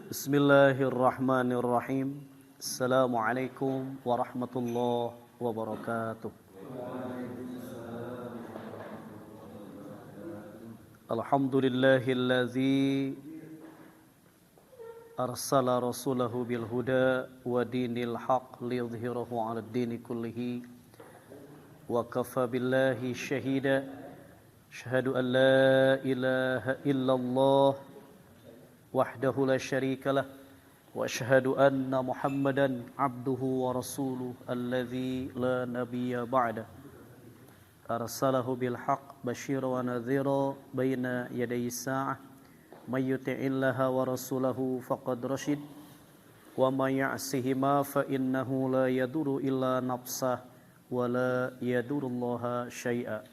Bismillahirrahmanirrahim. Assalamualaikum warahmatullahi wabarakatuh. Alhamdulillahilladzi arsala rasulahu bil huda wa dinil haq liyudhhirahu 'alad dini kullihi wa kafa billahi syahida. Asyhadu an la ilaha illallah wahdahu la syarikalah wa asyhadu anna Muhammadan abduhu wa rasuluh alladzi la nabiyya ba'da. Arsalahu bil haqq basyira wa nadhira baina yaday sa'ah may yuti'illaha wa rasulahu faqad rasyid wa may ya'sihima fa innahu la yadurru illa nafsah wa la yadurullaha syai'a.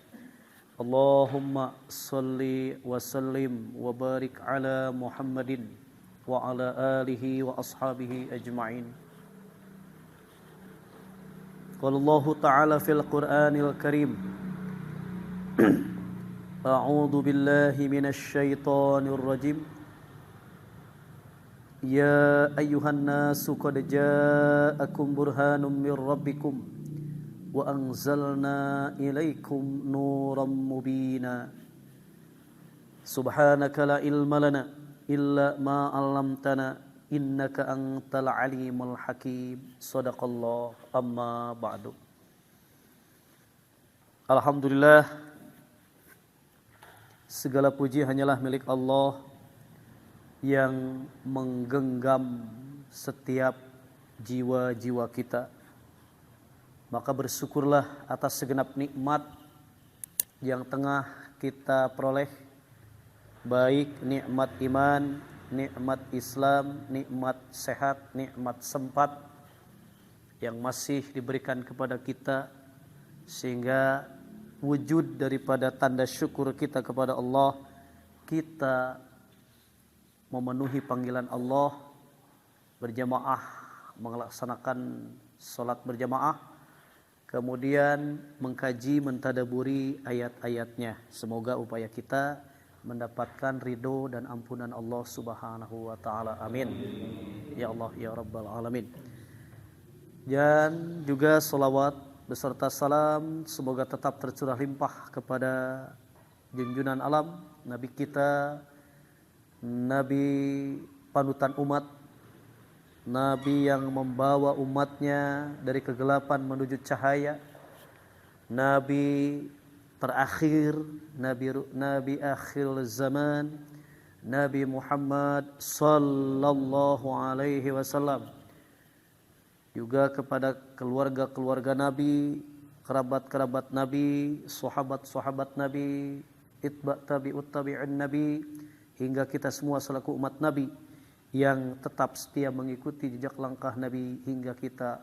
Allahumma salli wa sallim wa barik ala Muhammadin wa ala alihi wa ashabihi ajma'in. Qala Allah ta'ala fil Qur'anil Karim A'udzu billahi minasy syaithanir rajim. Ya ayyuhan nasu qad ja'akum burhanum mir rabbikum wa anzalna ilaikum nuran mubina. Subhanaka la ilma lana illa ma 'allamtana innaka antal alimul hakim. Shadaqallah. Amma ba'du. Alhamdulillah, segala puji hanyalah milik Allah yang menggenggam setiap jiwa-jiwa kita. Maka bersyukurlah atas segenap nikmat yang tengah kita peroleh, baik nikmat iman, nikmat Islam, nikmat sehat, nikmat sempat yang masih diberikan kepada kita, sehingga wujud daripada tanda syukur kita kepada Allah, kita memenuhi panggilan Allah berjamaah, melaksanakan salat berjamaah, kemudian mengkaji, mentadaburi ayat-ayatnya. Semoga upaya kita mendapatkan ridho dan ampunan Allah Subhanahu wa taala. Amin. Ya Allah ya Rabbal alamin. Dan juga salawat beserta salam semoga tetap tercurah limpah kepada junjungan alam Nabi kita, Nabi panutan umat, Nabi yang membawa umatnya dari kegelapan menuju cahaya, Nabi terakhir, Nabi akhir zaman, Nabi Muhammad sallallahu alaihi wasallam. Juga kepada keluarga-keluarga Nabi, kerabat-kerabat Nabi, sahabat-sahabat Nabi, itba' tabi'ut tabi'in Nabi, hingga kita semua selaku umat Nabi yang tetap setia mengikuti jejak langkah Nabi hingga kita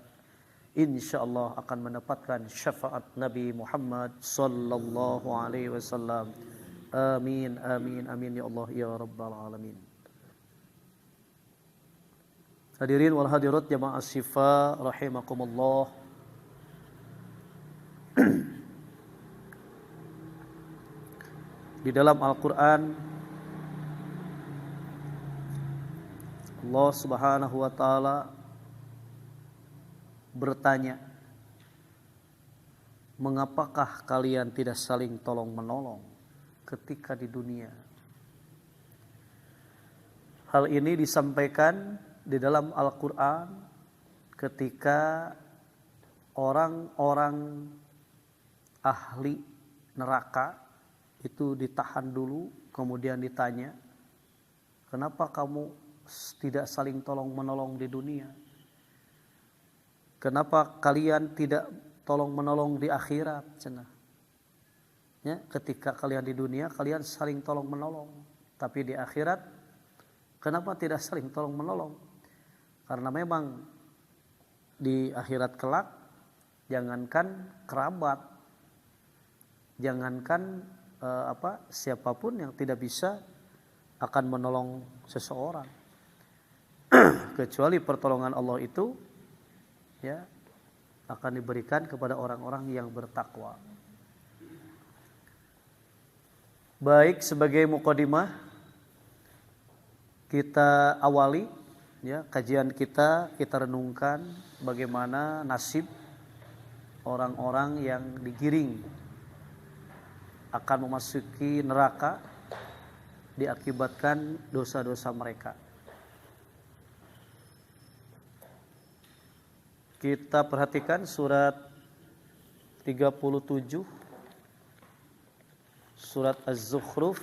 insyaallah akan mendapatkan syafaat Nabi Muhammad sallallahu alaihi wasallam. Amin amin amin ya Allah ya Rabbal alamin. Hadirin wal hadirat jamaah Syifa rahimakumullah. Di dalam Al-Qur'an Allah Subhanahu wa taala bertanya, mengapakah kalian tidak saling tolong-menolong ketika di dunia? Hal ini disampaikan di dalam Al-Quran ketika orang-orang ahli neraka itu ditahan dulu, kemudian ditanya, kenapa kamu tidak saling tolong-menolong di dunia? Kenapa kalian tidak tolong-menolong di akhirat? Ya, ketika kalian di dunia, kalian saling tolong-menolong. Tapi di akhirat, kenapa tidak saling tolong-menolong? Karena memang di akhirat kelak, jangankan kerabat, jangankan siapapun yang tidak bisa akan menolong seseorang. Kecuali pertolongan Allah itu ya akan diberikan kepada orang-orang yang bertakwa. Baik, sebagai mukadimah kita awali ya kajian kita renungkan bagaimana nasib orang-orang yang digiring akan memasuki neraka diakibatkan dosa-dosa mereka. Kita perhatikan surat 37 surat Az-Zukhruf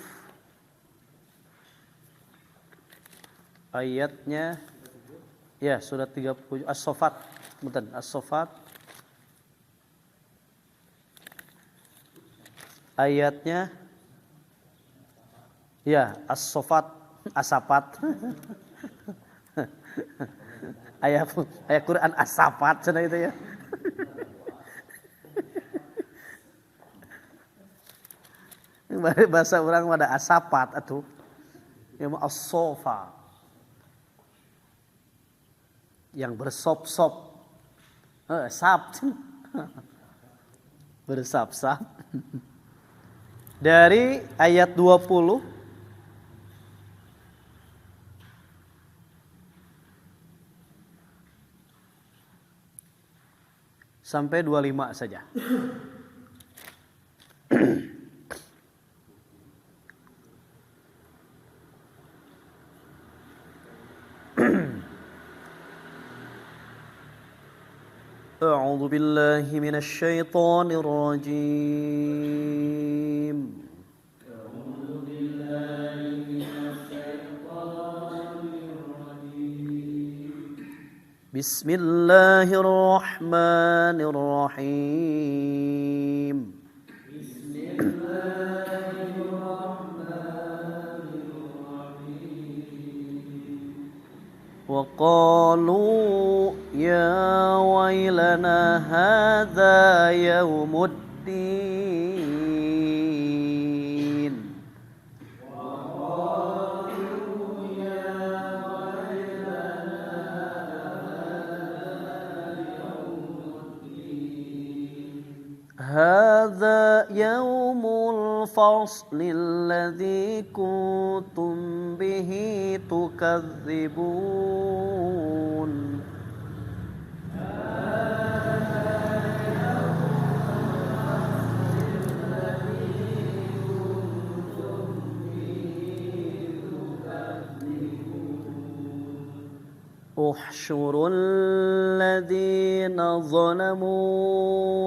ayatnya ya surat 30 As-Saffat, betul As-Saffat ayatnya ya As-Saffat As-Saffat ayat Quran As-Saffat cenah itu ya. Bahasa orang ada As-Saffat atuh. Ya mah As-Safa. Yang bersop-sop. Sap. Bersap-sap. Dari ayat 20 sampai 25 saja. أعوذ بالله من الشيطان الرجيم بسم الله الرحمن الرحيم وقالوا يا ويلنا هذا يوم الدين هذا يوم الفصل الذي كنتم به تكذبون احشروا الذين ظلموا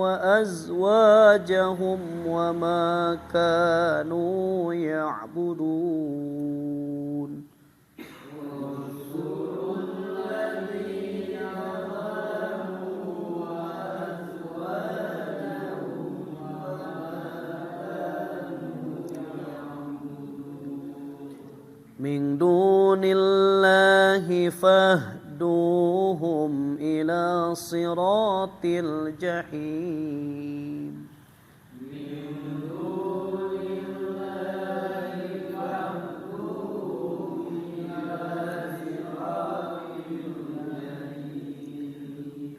وأزواجهم وما كانوا يعبدون من دون الله فاهدوهم إلى صراط الجحيم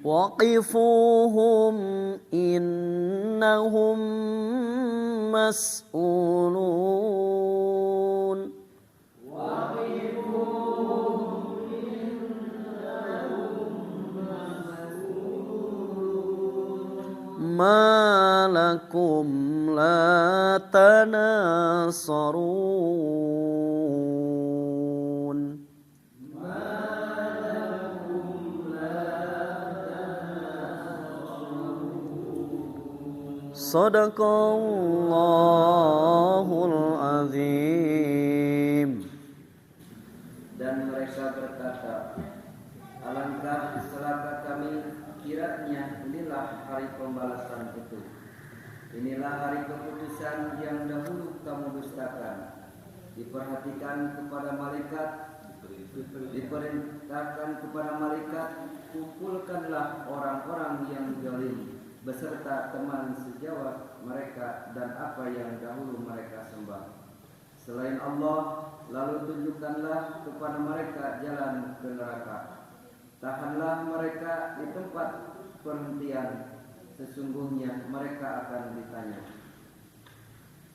وقفوهم إنهم مسؤولون ما لكم لا تناصرون Sadaqallahul azim. Dan mereka berkata, alangkah celaka kami kiranya inilah hari pembalasan itu. Inilah hari keputusan yang dahulu kamu dustakan. Diperhatikan kepada malaikat, diperintahkan kepada malaikat, kumpulkanlah orang-orang yang zalim beserta teman sejawat mereka dan apa yang dahulu mereka sembah selain Allah, lalu tunjukkanlah kepada mereka jalan ke neraka. Tahanlah mereka di tempat perhentian, sesungguhnya mereka akan ditanya,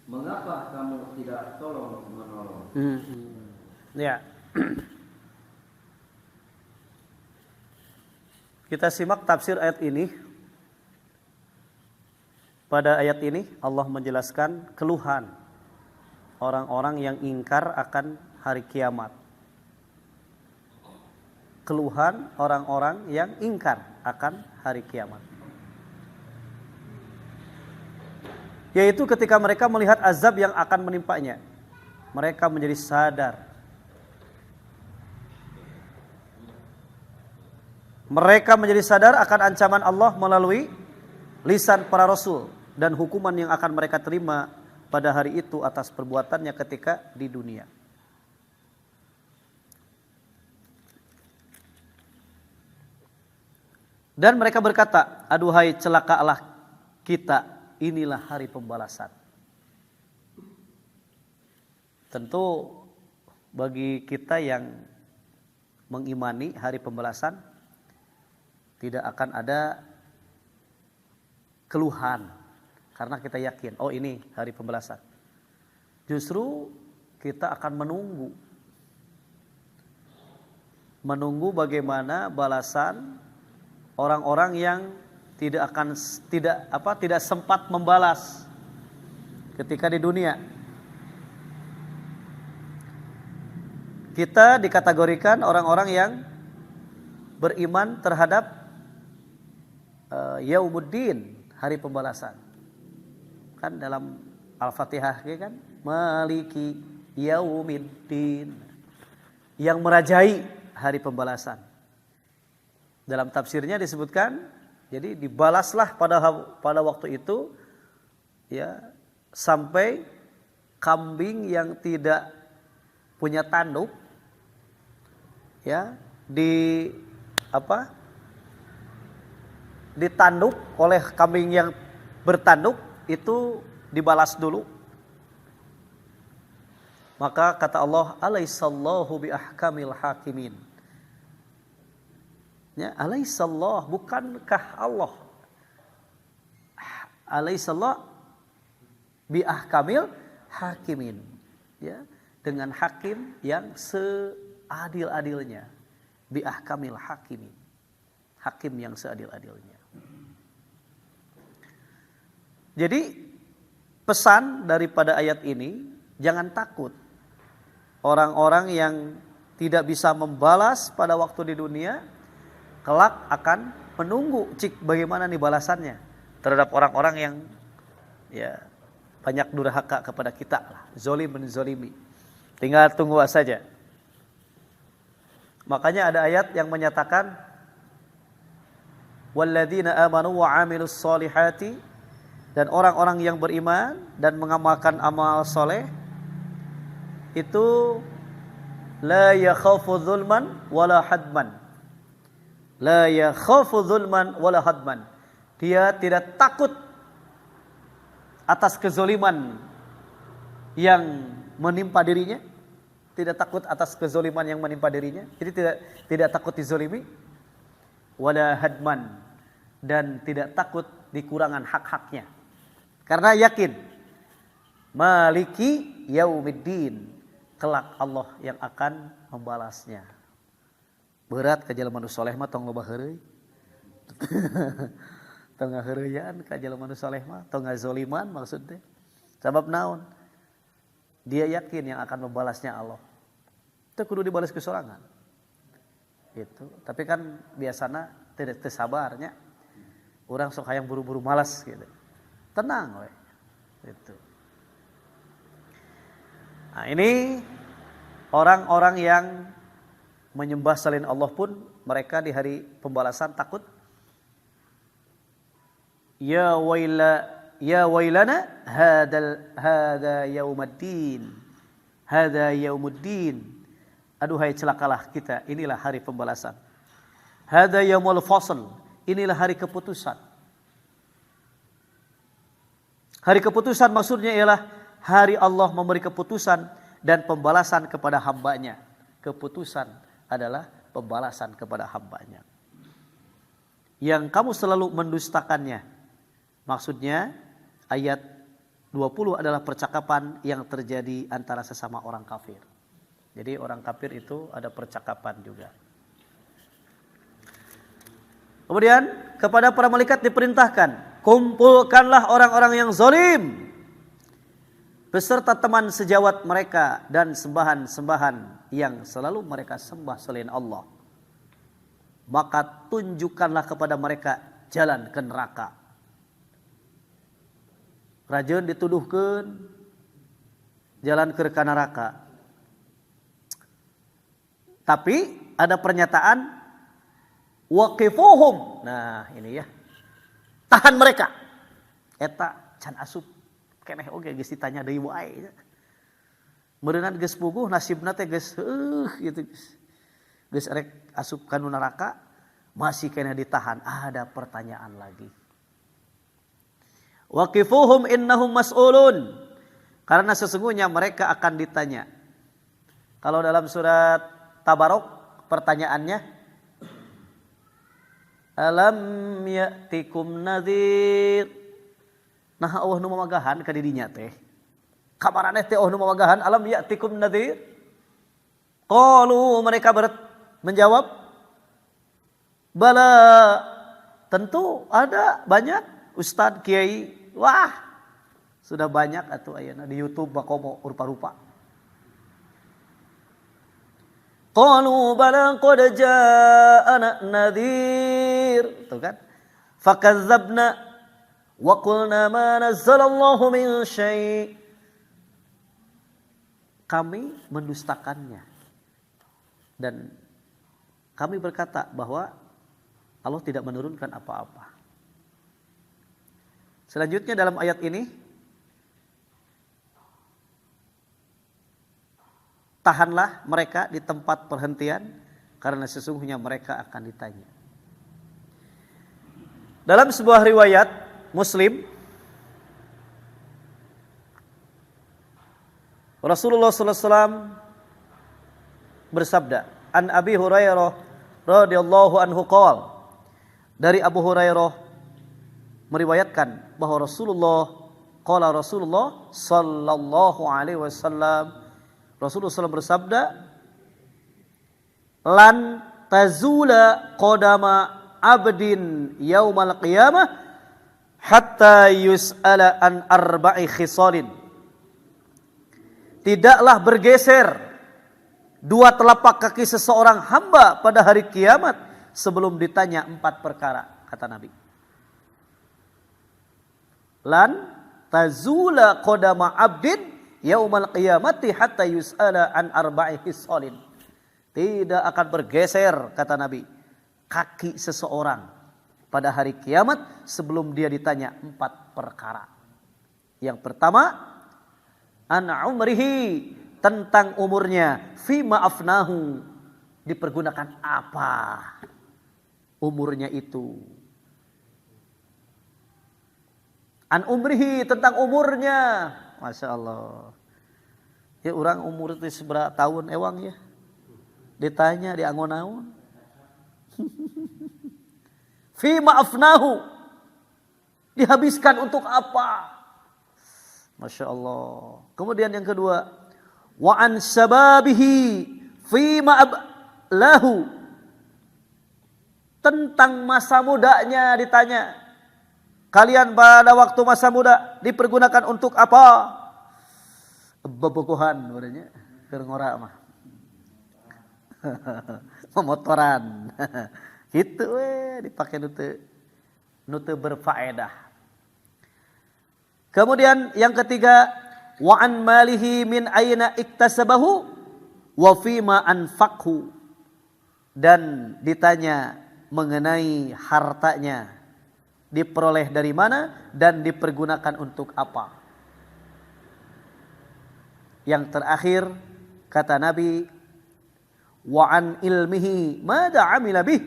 mengapa kamu tidak tolong menolong? Ya, Kita simak tafsir ayat ini. Pada ayat ini Allah menjelaskan keluhan orang-orang yang ingkar akan hari kiamat. Keluhan orang-orang yang ingkar akan hari kiamat. Yaitu ketika mereka melihat azab yang akan menimpanya, mereka menjadi sadar. Mereka menjadi sadar akan ancaman Allah melalui lisan para rasul dan hukuman yang akan mereka terima pada hari itu atas perbuatannya ketika di dunia. Dan mereka berkata, aduhai celakalah kita, inilah hari pembalasan. Tentu bagi kita yang mengimani hari pembalasan tidak akan ada keluhan karena kita yakin, oh ini hari pembalasan. Justru kita akan menunggu bagaimana balasan orang-orang yang tidak sempat membalas ketika di dunia. Kita dikategorikan orang-orang yang beriman terhadap Yaumuddin, hari pembalasan. Kan dalam Al-Fatihah kan, Maliki Yaumiddin, yang merajai hari pembalasan. Dalam tafsirnya disebutkan, jadi dibalaslah pada waktu itu ya sampai kambing yang tidak punya tanduk ya ditanduk oleh kambing yang bertanduk itu dibalas dulu. Maka kata Allah, alaihissallahu bi ahkamil hakimin. Ya, alaihissallah, bukankah Allah alaihissallah bi ahkamil hakimin, ya, dengan hakim yang seadil-adilnya, bi ahkamil hakimin, hakim yang seadil-adilnya. Jadi pesan daripada ayat ini, jangan takut orang-orang yang tidak bisa membalas pada waktu di dunia kelak akan menunggu bagaimana nih balasannya terhadap orang-orang yang ya banyak durhaka kepada kita lah, zolim menzolimi. Tinggal tunggu saja. Makanya ada ayat yang menyatakan walladzina amanu wa 'amilus solihati, dan orang-orang yang beriman dan mengamalkan amal soleh itu la yakhafu dzulman wala hadman. La yakhafu dzulman wala hadman. Dia tidak takut atas kezoliman yang menimpa dirinya, tidak takut atas kezoliman yang menimpa dirinya. Jadi tidak takut dizolimi, wala hadman, dan tidak takut dikurangan hak-haknya. Karena yakin Maliki Yaumiddin, kelak Allah yang akan membalasnya. Berat ka jelema nu saleh mah tong loba heureuy. Tong ngaheureuyan ka jelema nu saleh mah, tong ngazoliman maksudnya. Sabab naon? Dia yakin yang akan membalasnya Allah. Itu kudu dibalas kesorangan. Gitu. Tapi kan biasana tidak sabarnya. Urang sok hayang buru-buru malas gitu. Tenang we. Gitu. Nah, ini orang-orang yang menyembah selain Allah pun mereka di hari pembalasan takut. Ya wailana hada yaumuddin. Hada yaumuddin. Aduhai celakalah kita, inilah hari pembalasan. Hada yaumul fasl, inilah hari keputusan. Hari keputusan maksudnya ialah hari Allah memberi keputusan dan pembalasan kepada hambanya. Keputusan adalah pembalasan kepada hambanya. Yang kamu selalu mendustakannya. Maksudnya ayat 20 adalah percakapan yang terjadi antara sesama orang kafir. Jadi orang kafir itu ada percakapan juga. Kemudian kepada para malaikat diperintahkan, kumpulkanlah orang-orang yang zalim beserta teman sejawat mereka dan sembahan-sembahan yang selalu mereka sembah selain Allah. Maka tunjukkanlah kepada mereka jalan ke neraka. Rajeun dituduhkeun jalan ke neraka. Tapi ada pernyataan waqifuhum. Nah, ini ya. Tahan mereka. Eta can asup keneh oge geus ditanya deui wae. Meureunna geus puguh nasibna teh geus gitu geus. Geus rek asup ka neraka masih keneh ditahan. Ada pertanyaan lagi. Waqifuhum innahum mas'ulun. Karena sesungguhnya mereka akan ditanya. Kalau dalam surat Tabarok pertanyaannya, alam ya'tikum nadhir. Nah Allah nu mamagahan ka dirinya teh. Kamarana teh Allah nu mamagahan alam ya'tikum nadhir. Qalu mereka menjawab, bala, tentu ada banyak ustad kiai. Wah, sudah banyak atuh ayeuna di YouTube bakomo rupa-rupa. Qalu bala qad ja'ana nadhir. Tuh kan? Fakadzabna wa qulna ma nazzalallahu min syai'. Kami mendustakannya. Dan kami berkata bahwa Allah tidak menurunkan apa-apa. Selanjutnya dalam ayat ini, tahanlah mereka di tempat perhentian karena sesungguhnya mereka akan ditanya. Dalam sebuah riwayat Muslim, Rasulullah SAW bersabda, an Abi Hurairah radhiyallahu anhu qala, dari Abu Hurairah meriwayatkan bahwa Rasulullah sallallahu alaihi wasallam, Rasulullah SAW bersabda, lan tazula qadama abdin yaumal qiyamah hatta yus'ala an arba'i khisalin. Tidaklah bergeser dua telapak kaki seseorang hamba pada hari kiamat sebelum ditanya 4 perkara, kata Nabi. Lan tazula qadama abdin yaumal qiyamati hatta yus'ala an arba'i khisalin. Tidak akan bergeser, kata Nabi, kaki seseorang pada hari kiamat sebelum dia ditanya 4 perkara. Yang pertama, an umrihi, tentang umurnya, fima afnahu, dipergunakan apa umurnya itu. An umrihi, tentang umurnya. Masya Allah. Ya orang umur itu seberapa tahun ewang ya. Ditanya di angon-angon. Fima afnahu, dihabiskan untuk apa? Masya Allah. Kemudian yang kedua, wa an sababihi fima ablahu, tentang masa mudanya ditanya. Kalian pada waktu masa muda dipergunakan untuk apa? Bebogohan sebenarnya, keur ngora mah. Memotoran. Gitu dipakai nu teu berfaedah. Kemudian yang ketiga, wa an malihi min aina iktasabahu wa fima anfaqhu, dan ditanya mengenai hartanya, diperoleh dari mana dan dipergunakan untuk apa. Yang terakhir kata Nabi, wa an ilmihi mada amila bih,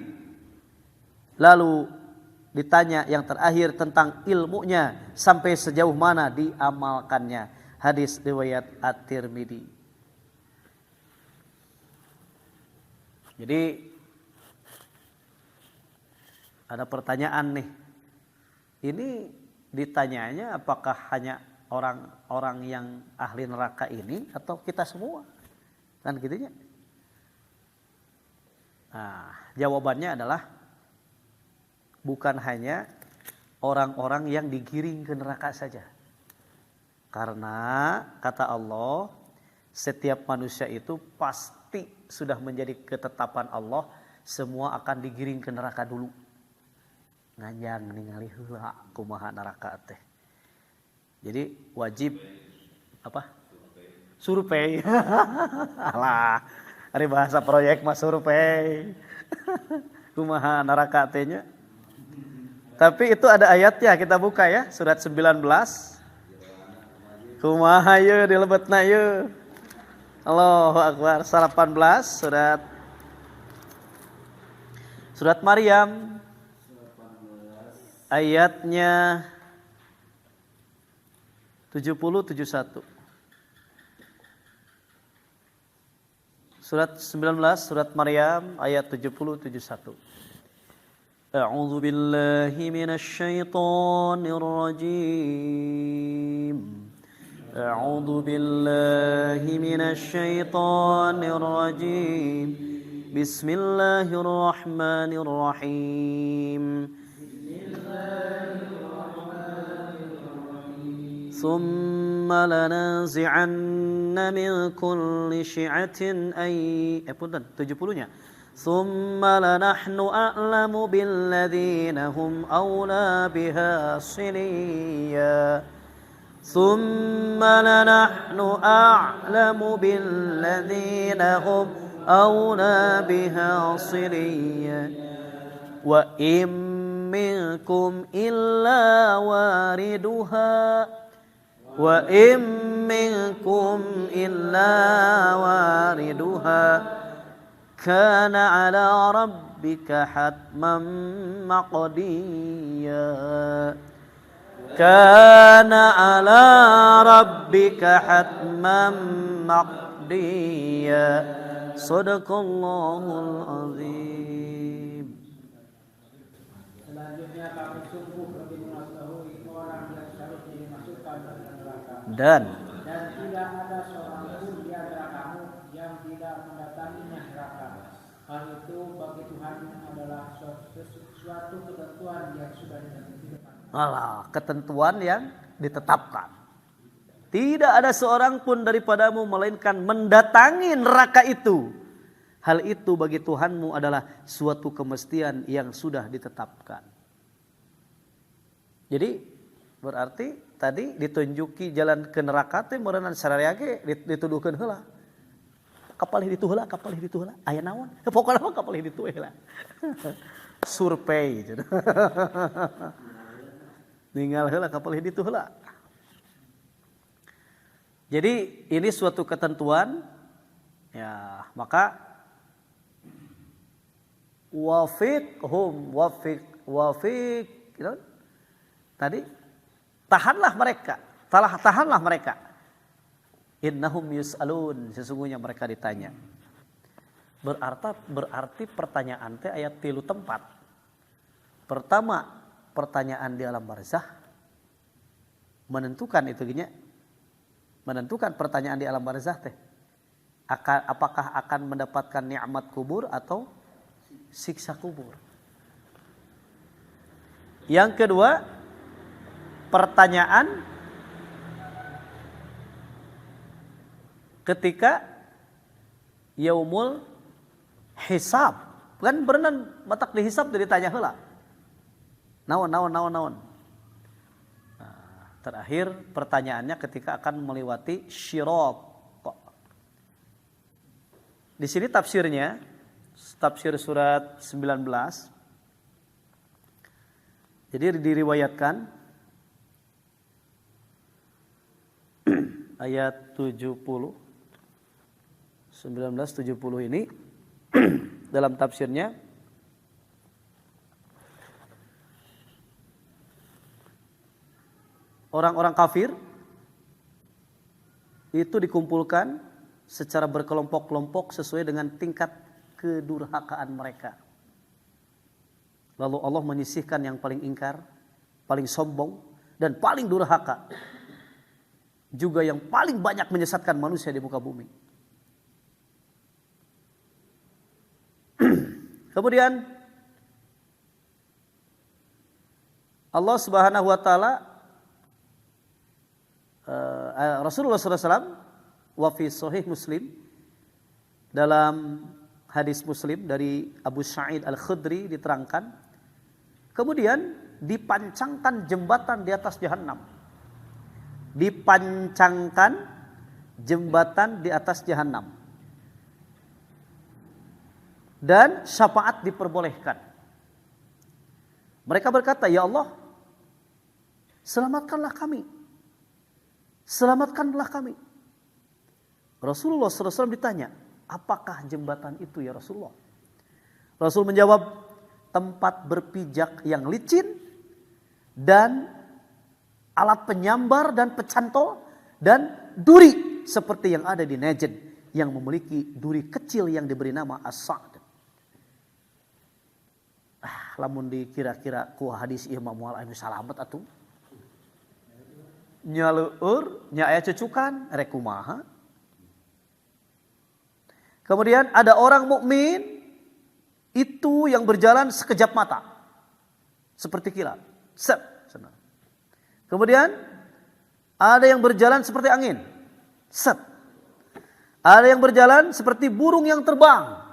lalu ditanya yang terakhir tentang ilmunya, sampai sejauh mana diamalkannya. Hadis riwayat At-Tirmidzi. Jadi ada pertanyaan nih. Ini ditanyanya apakah hanya orang-orang yang ahli neraka ini atau kita semua? Kan gitunya. Nah, jawabannya adalah bukan hanya orang-orang yang digiring ke neraka saja. Karena kata Allah, setiap manusia itu pasti sudah menjadi ketetapan Allah, semua akan digiring ke neraka dulu. Nganjang ningali heula kumaha neraka teh. Jadi wajib apa? Survei. Alah, ari bahasa proyek mah survei. Kumaha neraka teh nya. Tapi itu ada ayatnya, kita buka ya, surat 19. Kumaha ye dilebetna ye. Allahu Akbar. 18 surat Maryam ayatnya 70-71. Surat 19 surat Maryam ayat 70-71. A'udzu billahi minasy syaithanir rajim. A'udzu billahi minasy syaithanir rajim. Bismillahirrahmanirrahim. ثم لننزعن من كل شيعة punten 70-nya. ثم لنحن أعلم بالذين هم أولى بها صليا. ثم لنحن أعلم بالذين هم أولى بها صليا. وإن منكم إلا واردها وإن منكم إلا واردها كان على ربك حتما مقضيا كان على ربك حتما مقضيا صدق الله العظيم. Selanjutnya kami sungguh lebih mengetahui orang yang seharusnya dimasukkan ke neraka. Dan tidak ada seorang pun di antara kamu yang tidak mendatanginya neraka. Hal itu bagi Tuhan adalah suatu ketentuan yang sudah ditetapkan. alah, ketentuan yang ditetapkan. Tidak ada seorang pun daripadamu melainkan mendatangi neraka itu. Hal itu bagi Tuhanmu adalah suatu kemestian yang sudah ditetapkan. Jadi berarti tadi ditunjuki jalan ke neraka teh meureunna sararea ge dituduhkeun heula. Kapalih ditu heula, aya naon? Pokona mah kapalih ditu heula. Survei gitu. Ninggal heula kapalih ditu heula. Jadi ini suatu ketentuan ya, maka wafiqhum gitu. Tadi tahanlah mereka innahum yus'alun, sesungguhnya mereka ditanya. Berarti pertanyaan teh ayat 3 tempat. Pertama, pertanyaan di alam barzah menentukan itu gini, menentukan pertanyaan di alam barzah teh apakah akan mendapatkan nikmat kubur atau siksa kubur. Yang kedua, pertanyaan ketika yaumul hisab, kan berenang matak dihisab dari tanya heula. Naon. Nah, terakhir pertanyaannya ketika akan melewati syirat. Di sini tafsirnya, tafsir surat 19. Jadi diriwayatkan ayat 70 1970 ini dalam tafsirnya orang-orang kafir itu dikumpulkan secara berkelompok-kelompok sesuai dengan tingkat kedurhakaan mereka. Lalu Allah menyisihkan yang paling ingkar, paling sombong, dan paling durhaka. Juga yang paling banyak menyesatkan manusia di muka bumi. Kemudian Allah Subhanahu wa taala Rasulullah SAW wa fi sahih Muslim, dalam hadis Muslim dari Abu Sa'id Al-Khudri diterangkan, kemudian dipancangkan jembatan di atas jahanam. Dipancangkan jembatan di atas jahanam. Dan syafaat diperbolehkan. Mereka berkata, "Ya Allah, selamatkanlah kami. Selamatkanlah kami." Rasulullah SAW ditanya, "Apakah jembatan itu ya Rasulullah?" Rasul menjawab, "Tempat berpijak yang licin dan alat penyambar dan pecantol dan duri seperti yang ada di Najd yang memiliki duri kecil yang diberi nama As-Sa'd." Lamun dikira-kira ku hadis ieu mah moal anu salamet atuh. Nya leueur, nya aya cucukan, rek kumaha? Kemudian ada orang mukmin itu yang berjalan sekejap mata. Seperti kilat. Set. Kemudian ada yang berjalan seperti angin. Set. Ada yang berjalan seperti burung yang terbang.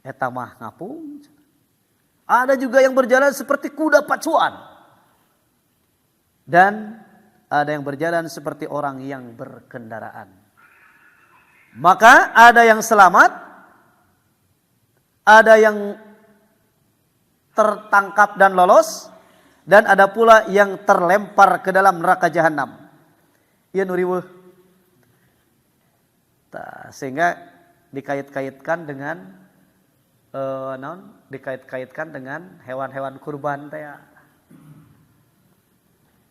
Eta mah ngapung. Ada juga yang berjalan seperti kuda pacuan. Dan ada yang berjalan seperti orang yang berkendaraan. Maka ada yang selamat, ada yang tertangkap dan lolos, dan ada pula yang terlempar ke dalam neraka jahanam. Ieu nu riweuh. Sehingga dikait-kaitkan dengan dikait-kaitkan dengan hewan-hewan kurban teh.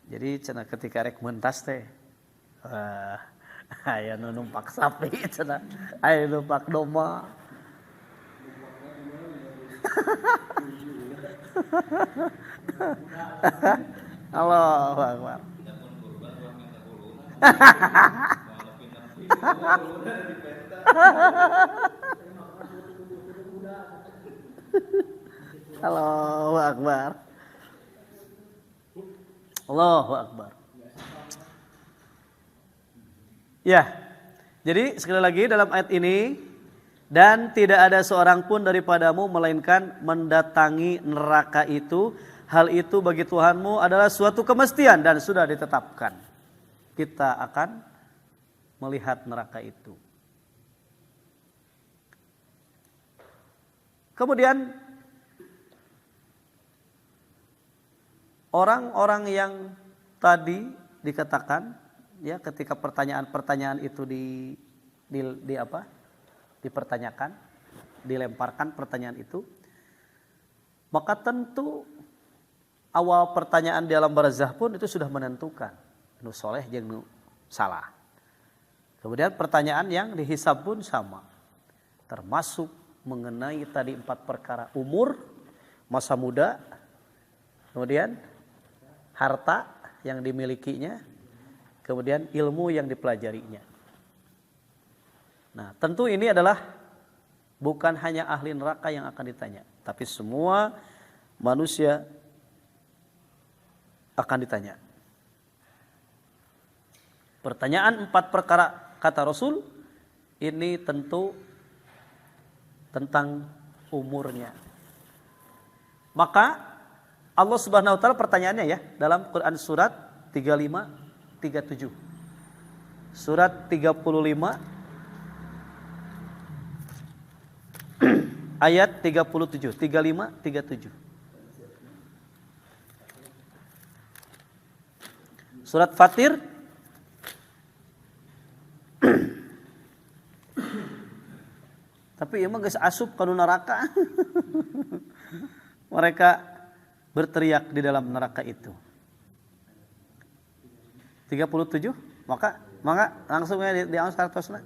Jadi cenah ketika rek mentas teh aya nu numpak sapi cenah, aya numpak domba. Allahu Akbar. Allahu Akbar. Allahu Akbar. Ya. Jadi sekali lagi dalam ayat ini, dan tidak ada seorang pun daripadamu melainkan mendatangi neraka itu. Hal itu bagi Tuhanmu adalah suatu kemestian dan sudah ditetapkan. Kita akan melihat neraka itu. Kemudian orang-orang yang tadi dikatakan, ya, ketika pertanyaan-pertanyaan itu dipertanyakan, dilemparkan pertanyaan itu, maka tentu awal pertanyaan di alam barzah pun itu sudah menentukan nu soleh jeung nu salah. Kemudian pertanyaan yang dihisab pun sama, termasuk mengenai tadi 4 perkara: umur, masa muda, kemudian harta yang dimilikinya, kemudian ilmu yang dipelajarinya. Nah, tentu ini adalah bukan hanya ahli neraka yang akan ditanya, tapi semua manusia akan ditanya. Pertanyaan 4 perkara kata Rasul ini tentu tentang umurnya. Maka Allah Subhanahu wa taala pertanyaannya ya dalam Quran surat 35-37. Surat 35 ayat 37, 35-37. Surat Fatir tapi emang geus asup kana neraka. Mereka berteriak di dalam neraka itu. 37, maka langsung ya di angkat kartosna.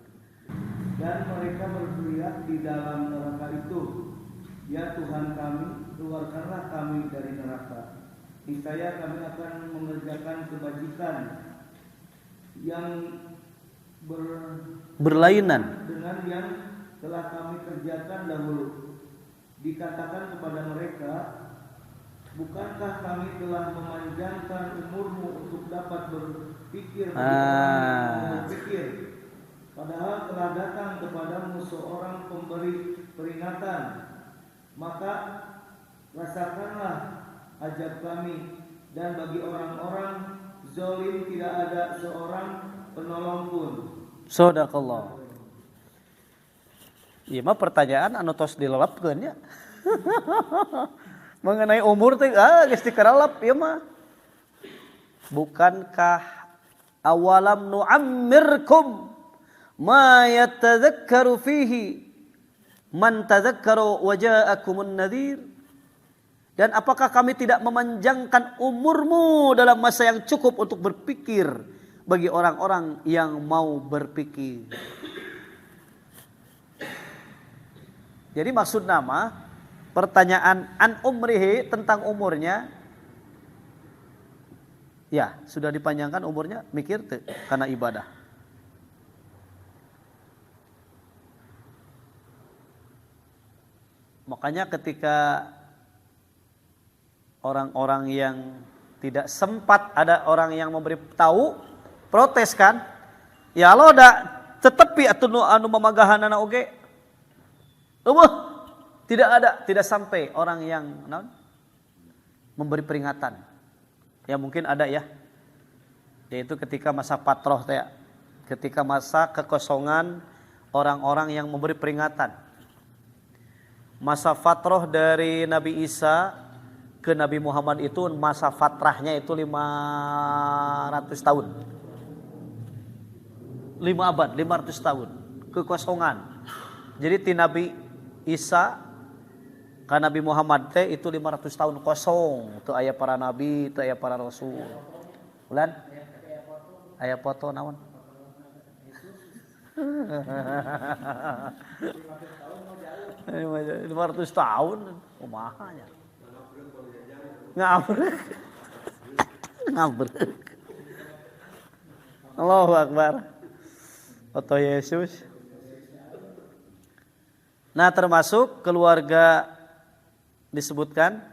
Dan mereka berteriak di dalam neraka itu, "Ya Tuhan kami, keluarkanlah kami dari neraka. Niscaya kami akan mengerjakan kebajikan yang berlainan dengan yang telah kami kerjakan dahulu. Dikatakan kepada mereka, bukankah kami telah memanjangkan umurmu untuk dapat berpikir bagi orang yang berpikir? Padahal telah datang kepadamu seorang pemberi peringatan. Maka rasakanlah azab kami, dan bagi orang-orang zalim tidak ada seorang penolong pun. Shadaqallah. Iya mah pertanyaan anu tos dilelapkeun nya. Mengenai umur teh geus dikeralap ieu mah. Bukankah awalam nu'ammirkum ma yatadzakkaru fihi man tadzakkaru wa ja'akumun nadhir? Dan apakah kami tidak memanjangkan umurmu dalam masa yang cukup untuk berpikir bagi orang-orang yang mau berpikir? Jadi maksud nama pertanyaan an umrihi tentang umurnya, ya sudah dipanjangkan umurnya, mikir tuh karena ibadah. Makanya ketika orang-orang yang tidak sempat, ada orang yang memberi tahu, protes kan, ya lo udah tetepi atuh anu mamagahanana oge. Tidak sampai orang yang memberi peringatan. Ya mungkin ada ya, yaitu ketika masa patroh teh, ketika masa kekosongan orang-orang yang memberi peringatan. Masa fatroh dari Nabi Isa ke Nabi Muhammad itu masa fatrahnya itu 500 tahun. 5 abad, 500 tahun kekosongan. Jadi ti Nabi Isa ka Nabi Muhammad teh itu 500 tahun kosong, teu aya para nabi, teu aya para rasul. Ulan aya foto naon? 500 tahun kumaha nya? Ngabrek. Allahu Akbar. Foto Yesus. Nah termasuk keluarga disebutkan,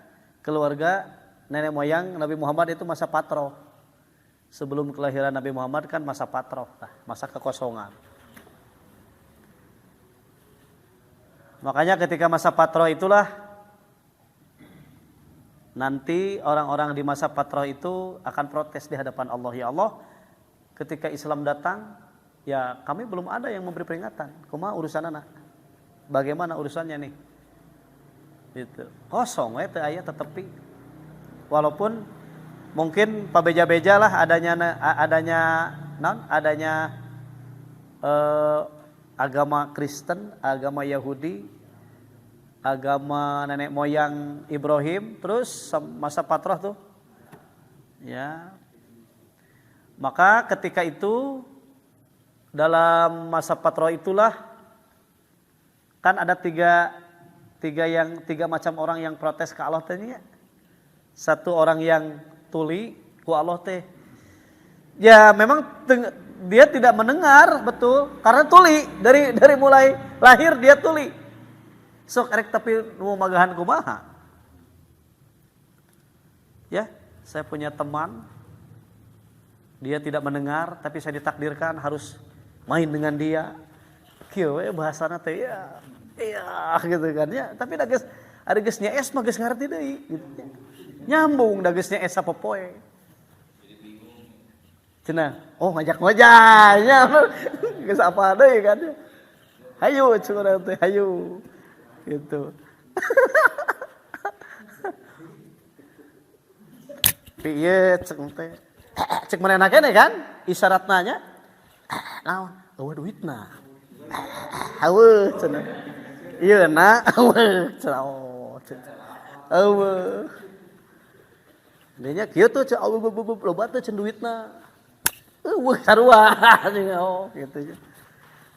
keluarga nenek moyang Nabi Muhammad itu masa patroh. Sebelum kelahiran Nabi Muhammad kan masa patroh, masa kekosongan. Makanya ketika masa patroh itulah nanti orang-orang di masa patroh itu akan protes di hadapan Allah. Ya Allah, ketika Islam datang, ya kami belum ada yang memberi peringatan. Kumaha urusan anak? Bagaimana urusannya nih? Gitu. Kosong teu aya tetepi. Walaupun mungkin pabeja-beja lah adanya agama Kristen, agama Yahudi, agama nenek moyang Ibrahim, terus masa patroh tuh. Ya. Maka ketika itu dalam masa patroh itulah kan ada tiga macam orang yang protes ke Allah teh ya. Satu orang yang tuli ku Allah teh. Ya memang dia tidak mendengar betul karena tuli dari mulai lahir dia tuli. Sok erek tapi nu magahan kumaha. Ya, saya punya teman dia tidak mendengar tapi saya ditakdirkan harus main dengan dia. Kieu we bahasana teh ya. Iya gitu kan ya, tapi da geus ada geus nyaes mah geus ngarti deui gitu. Nyambung da geus nyaes sapopoe. Jadi bingung. Cenah, oh ngajak-ngajaknya geus apa deui kan. Hayu curang teh hayu. Gitu. Piye cek teh. Cek manehna keneh kan isyaratna nya. Naon? Eueuh duitna. Heueuh cenah. Ieu na eueuh cenah. Eueuh. Dinya kieu tuh cek loba teh cen duitna. Eueuh sarua gitu.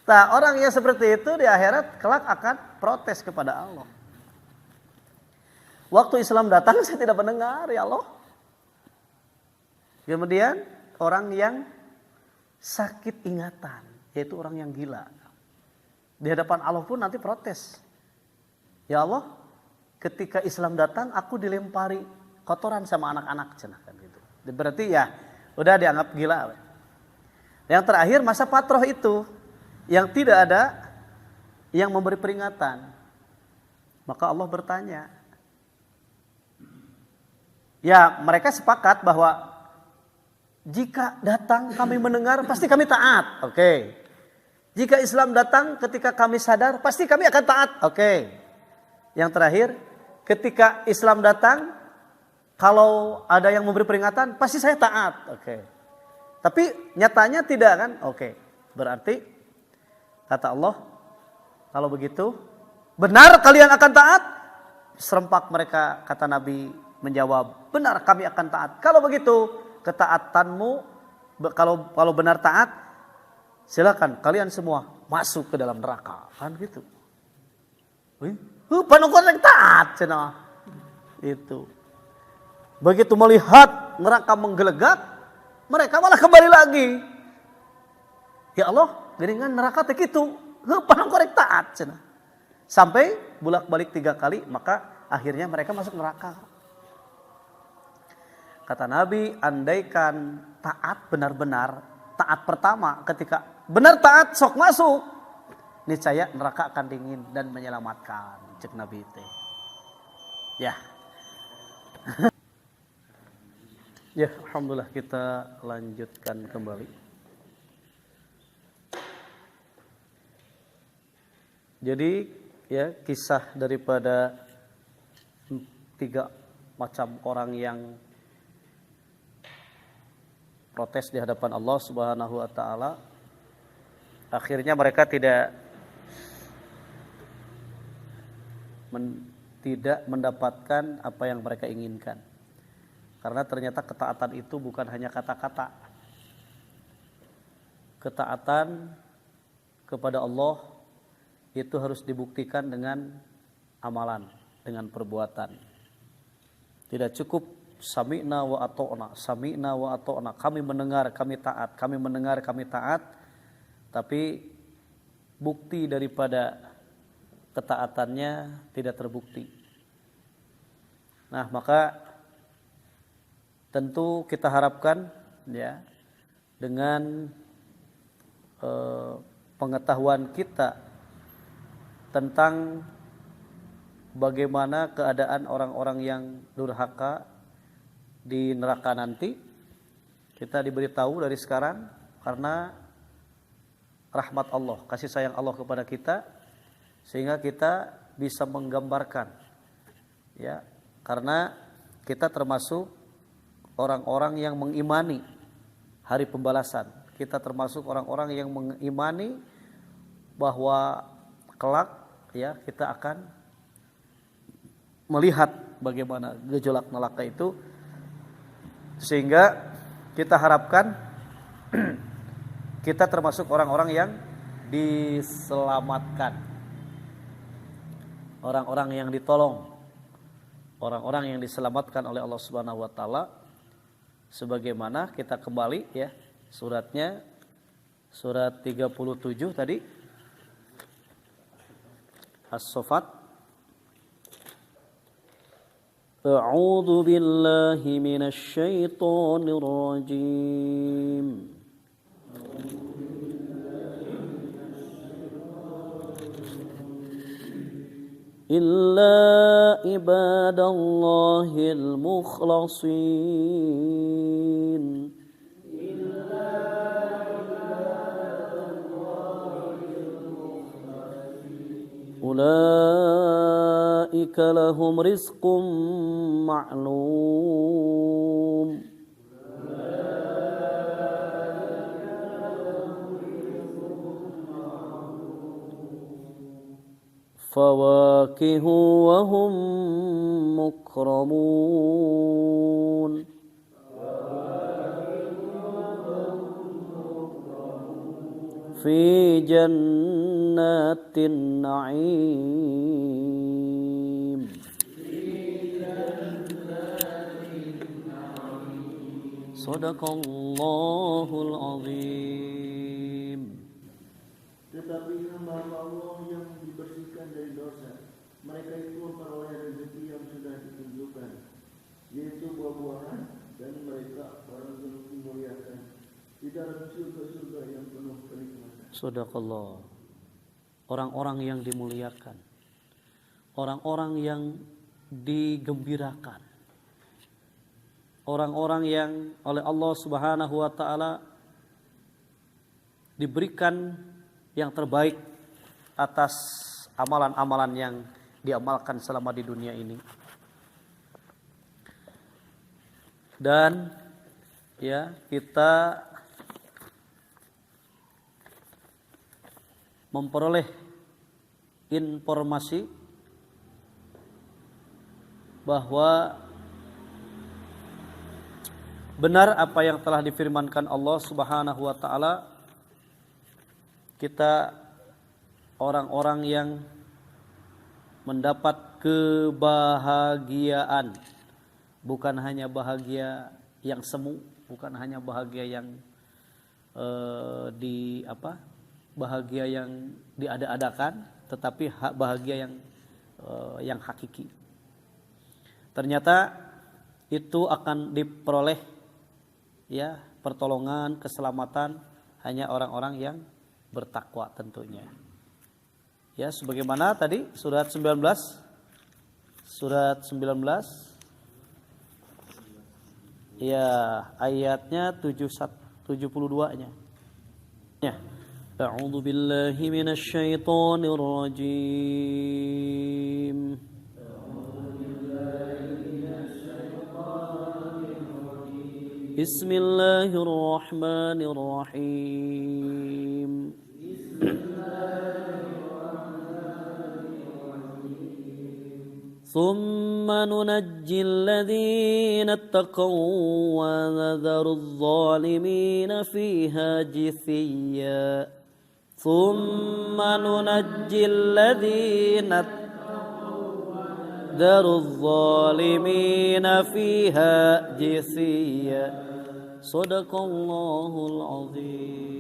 Nah, orang yang seperti itu di akhirat kelak akan protes kepada Allah. Waktu Islam datang saya tidak mendengar ya Allah. Kemudian orang yang sakit ingatan, yaitu orang yang gila. Di hadapan Allah pun nanti protes. Ya Allah, ketika Islam datang aku dilempari kotoran sama anak-anak cenah kan gitu. Berarti ya udah dianggap gila. Yang terakhir masa patroh itu yang tidak ada yang memberi peringatan. Maka Allah bertanya. Ya, mereka sepakat bahwa jika datang kami mendengar pasti kami taat. Oke. Jika Islam datang ketika kami sadar pasti kami akan taat. Oke. Yang terakhir, ketika Islam datang kalau ada yang memberi peringatan pasti saya taat. Oke. Tapi nyatanya tidak kan? Oke. Berarti kata Allah, kalau begitu benar kalian akan taat? Serempak mereka, kata Nabi menjawab, benar kami akan taat. Kalau begitu ketaatanmu, kalau benar taat, silakan kalian semua masuk ke dalam neraka, kan gitu. Panongkon yang taat, cina. Itu. Begitu melihat neraka menggelegak, mereka malah kembali lagi. Ya Allah, geringan neraka teh kitu. Panongkon yang taat, cina. Sampai bolak-balik 3 kali, maka akhirnya mereka masuk neraka. Kata Nabi, andaikan taat benar-benar, taat pertama ketika benar taat sok masuk, niscaya neraka akan dingin dan menyelamatkan, cek Nabi itu. Ya. Ya, alhamdulillah kita lanjutkan kembali. Jadi ya kisah daripada 3 macam orang yang protes di hadapan Allah Subhanahu wa taala, akhirnya mereka tidak mendapatkan apa yang mereka inginkan. Karena ternyata ketaatan itu bukan hanya kata-kata. Ketaatan kepada Allah itu harus dibuktikan dengan amalan, dengan perbuatan. Tidak cukup sami'na wa ata'na, sami'na wa ata'na, kami mendengar, kami taat, kami mendengar, kami taat, tapi bukti daripada ketaatannya tidak terbukti. Nah, maka tentu kita harapkan ya dengan pengetahuan kita tentang bagaimana keadaan orang-orang yang durhaka di neraka nanti, kita diberitahu dari sekarang karena rahmat Allah, kasih sayang Allah kepada kita, sehingga kita bisa menggambarkan ya, karena kita termasuk orang-orang yang mengimani hari pembalasan. Kita termasuk orang-orang yang mengimani bahwa kelak ya kita akan melihat bagaimana gejolak neraka itu, sehingga kita harapkan kita termasuk orang-orang yang diselamatkan, orang-orang yang ditolong, orang-orang yang diselamatkan oleh Allah Subhanahu wa taala. Sebagaimana kita kembali ya suratnya, surat 37 tadi As-Saffat. A'udzu billahi minasy syaithanir rajim. Illa ibadallahil mukhlasin. Ulaika lahum rizqum ma'lum. Fawakihu wa hum mukramun. Fi jannatin na'im. Sadaqallahul azim. Tetapi hamba Allah yang dibersihkan dari dosa, mereka itu memperoleh rezeki yang sudah ditentukan, yaitu buah-buahan, dan mereka orang yang dimuliakan di dalam surga-surga yang penuh kenikmatan. Sadaqallah. Orang-orang yang dimuliakan, orang-orang yang digembirakan, orang-orang yang oleh Allah Subhanahu wa taala diberikan yang terbaik atas amalan-amalan yang diamalkan selama di dunia ini. Dan ya, kita memperoleh informasi bahwa benar apa yang telah difirmankan Allah Subhanahu wa taala, kita orang-orang yang mendapat kebahagiaan, bukan hanya bahagia yang semu, bukan hanya bahagia yang bahagia yang diada-adakan, tetapi bahagia yang hakiki. Ternyata itu akan diperoleh ya pertolongan, keselamatan hanya orang-orang yang bertakwa tentunya. Ya, sebagaimana tadi surat 19 ya ayatnya 72-nya. Ya. A'udzu billahi minasy syaithanir rajim. Bismillahirrahmanirrahim. ثم ننجي الذين اتقوا ونذر الظالمين فيها جثيا ثم ننجي الذين ذر الظالمين فيها جثيا صدق الله العظيم.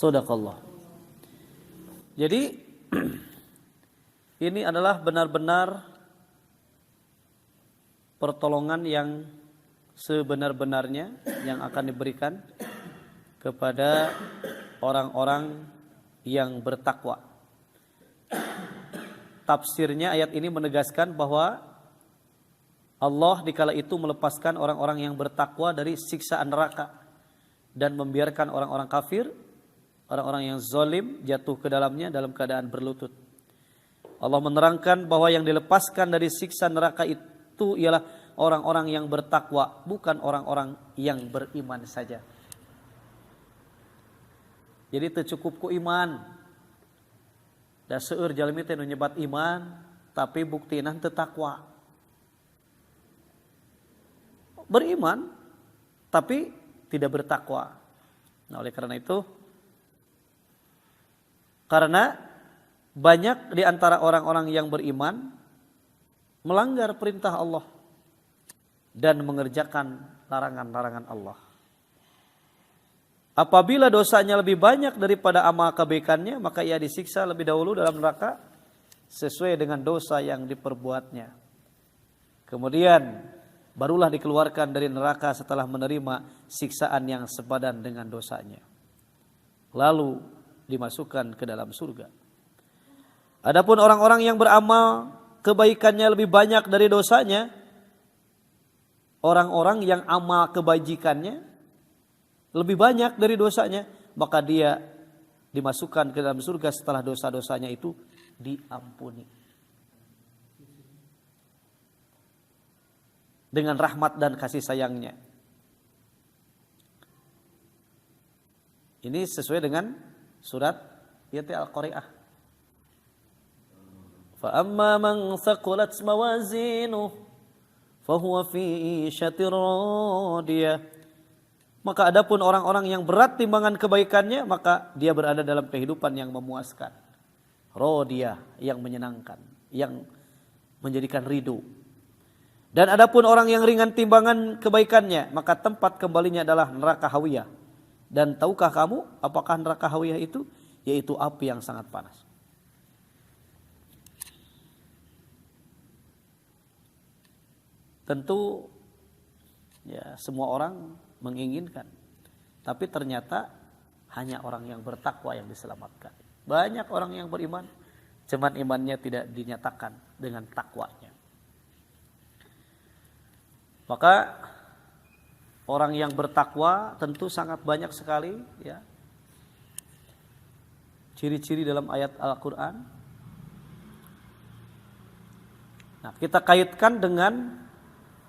Sadaqallah. Jadi ini adalah benar-benar pertolongan yang sebenar-benarnya yang akan diberikan kepada orang-orang yang bertakwa. Tafsirnya ayat ini menegaskan bahwa Allah dikala itu melepaskan orang-orang yang bertakwa dari siksaan neraka dan membiarkan orang-orang kafir, orang-orang yang zalim jatuh ke dalamnya dalam keadaan berlutut. Allah menerangkan bahwa yang dilepaskan dari siksa neraka itu ialah orang-orang yang bertakwa, bukan orang-orang yang beriman saja. Jadi teu cukup ku iman. Da seueur jalmi teh nu nyebat iman tapi buktina teu takwa. Beriman tapi tidak bertakwa. Nah, oleh karena itu, karena banyak di antara orang-orang yang beriman melanggar perintah Allah dan mengerjakan larangan-larangan Allah. Apabila dosanya lebih banyak daripada amal kebaikannya, maka ia disiksa lebih dahulu dalam neraka sesuai dengan dosa yang diperbuatnya. Kemudian barulah dikeluarkan dari neraka setelah menerima siksaan yang sepadan dengan dosanya. Lalu dimasukkan ke dalam surga. Adapun orang-orang yang beramal kebaikannya lebih banyak dari dosanya, orang-orang yang amal kebajikannya lebih banyak dari dosanya, maka dia dimasukkan ke dalam surga setelah dosa-dosanya itu diampuni. Dengan rahmat dan kasih sayangnya. Ini sesuai dengan surat yaitu Al-Qari'ah. Fa amma man thaqulat mawazinuhu fa huwa fi 'ishatir radiyah Maka adapun orang-orang yang berat timbangan kebaikannya, maka dia berada dalam kehidupan yang memuaskan. Rodiyah, yang menyenangkan, yang menjadikan ridho. Dan adapun orang yang ringan timbangan kebaikannya, maka tempat kembalinya adalah neraka hawiyah. Dan tahukah kamu apakah neraka hawiyah itu? Yaitu api yang sangat panas. Tentu ya semua orang menginginkan, tapi ternyata hanya orang yang bertakwa yang diselamatkan. Banyak orang yang beriman, cuman imannya tidak dinyatakan dengan takwanya. Maka orang yang bertakwa tentu sangat banyak sekali ya ciri-ciri dalam ayat Al-Quran. Nah, kita kaitkan dengan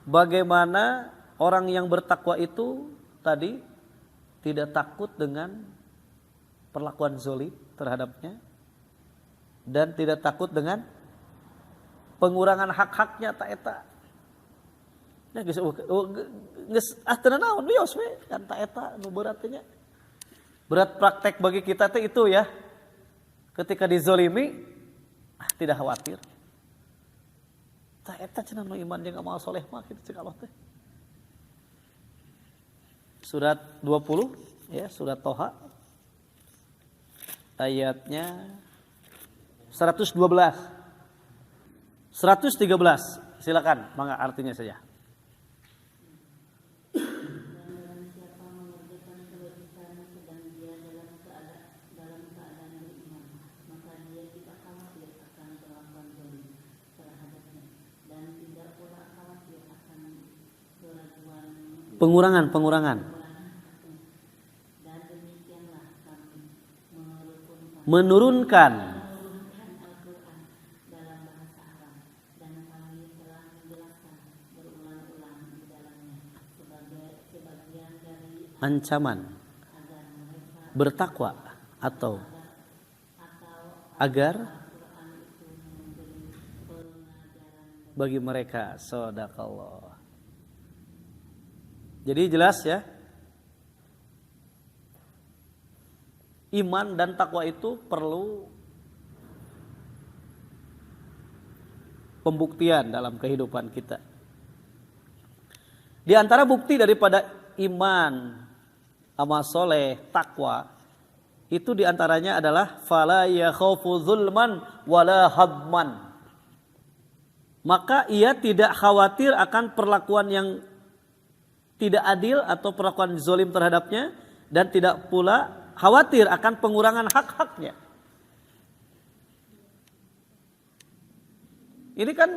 bagaimana orang yang bertakwa itu tadi tidak takut dengan perlakuan zolim terhadapnya dan tidak takut dengan pengurangan hak-haknya tak eta. Nah, geus teu naon wios we kan tak eta nu berat nya. Berat praktek bagi kita teh itu ya. Ketika dizolimi tidak khawatir. Tak eta cenah nu iman jeung amal soleh mah kitu cek Allah teh. Surat 20 ya, surat Toha ayatnya 112. 113. Silakan, mangga artinya saja. Pengurangan. Menurunkan. Ancaman. Bertakwa atau agar bagi mereka shadaqallah. Jadi jelas ya, iman dan takwa itu perlu pembuktian dalam kehidupan kita. Di antara bukti daripada iman, amal soleh, takwa, itu diantaranya adalah fala yakhafu zulman wala hadman. Maka ia tidak khawatir akan perlakuan yang tidak adil atau perlakuan zolim terhadapnya dan tidak pula khawatir akan pengurangan hak-haknya. Ini kan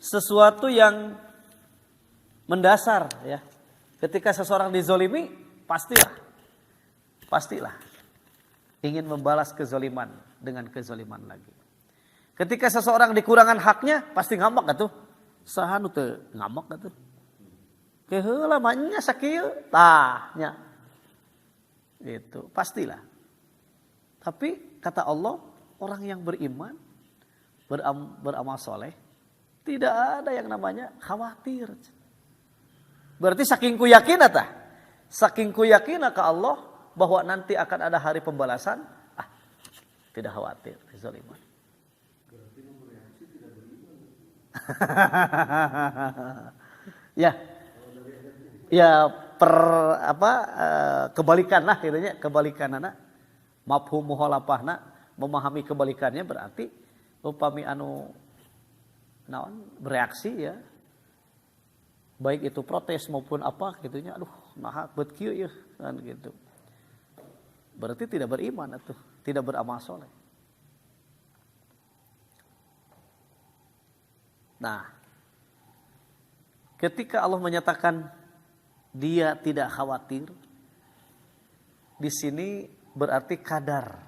sesuatu yang mendasar ya. Ketika seseorang dizolimi, pastilah ingin membalas kezoliman dengan kezoliman lagi. Ketika seseorang dikurangan haknya, pasti ngambek atuh. Saha nu teu ngambek atuh. Keheula manya sakieu tah nya. Itu pastilah. Tapi kata Allah, orang yang beriman, beramal soleh, tidak ada yang namanya khawatir. Berarti saking ku yakin tah. Saking ku yakin ke Allah bahwa nanti akan ada hari pembalasan, tidak khawatir kezaliman. Berarti bereaksi tidak beriman. Ya. Ya kebalikan lah kitanya, kebalikanana mafhum muhalafahna, memahami kebalikannya berarti upami anu naon bereaksi ya, baik itu protes maupun apa gitunya, aduh nah bet kieu ya kan gitu, berarti tidak beriman atuh, tidak beramal soleh. Nah, ketika Allah menyatakan dia tidak khawatir, di sini berarti kadar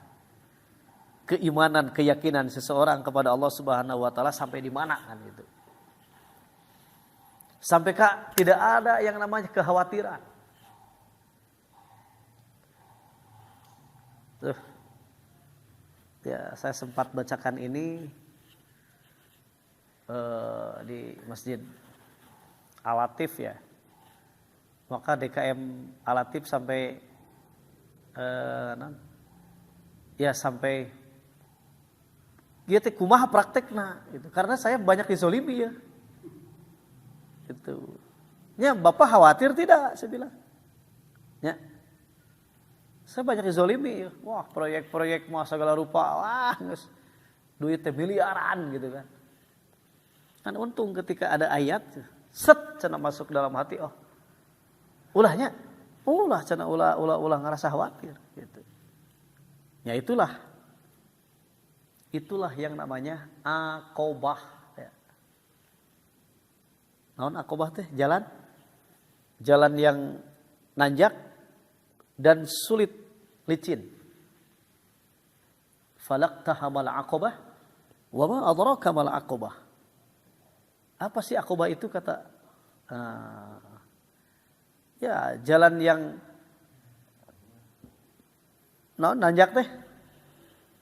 keimanan, keyakinan seseorang kepada Allah Subhanahu wa taala sampai di mana kan gitu. Sampai tidak ada yang namanya kekhawatiran. Tuh. Ya, saya sempat bacakan ini di Masjid Al-Latif ya. maka DKM Alatip sampai sampai dia teh kumaha praktekna gitu. Karena saya banyak dizolimi ya. Itu. Ya, Bapak khawatir tidak? Saya bilang. Ya. Saya banyak dizolimi ya. Wah, proyek-proyek mah segala rupa. Wah, duitnya miliaran gitu kan. Kan untung ketika ada ayat, set cenah masuk dalam hati, oh. Ulahnya, cenah ulah ngerasa khawatir gitu. Ya itulah yang namanya aqobah. Ya. Naon aqobah teh? Jalan yang nanjak dan sulit, licin. Falaqtahamal aqobah, wa ma adraka mal aqobah. Apa sih aqobah itu kata? Ya jalan yang nanjak teh,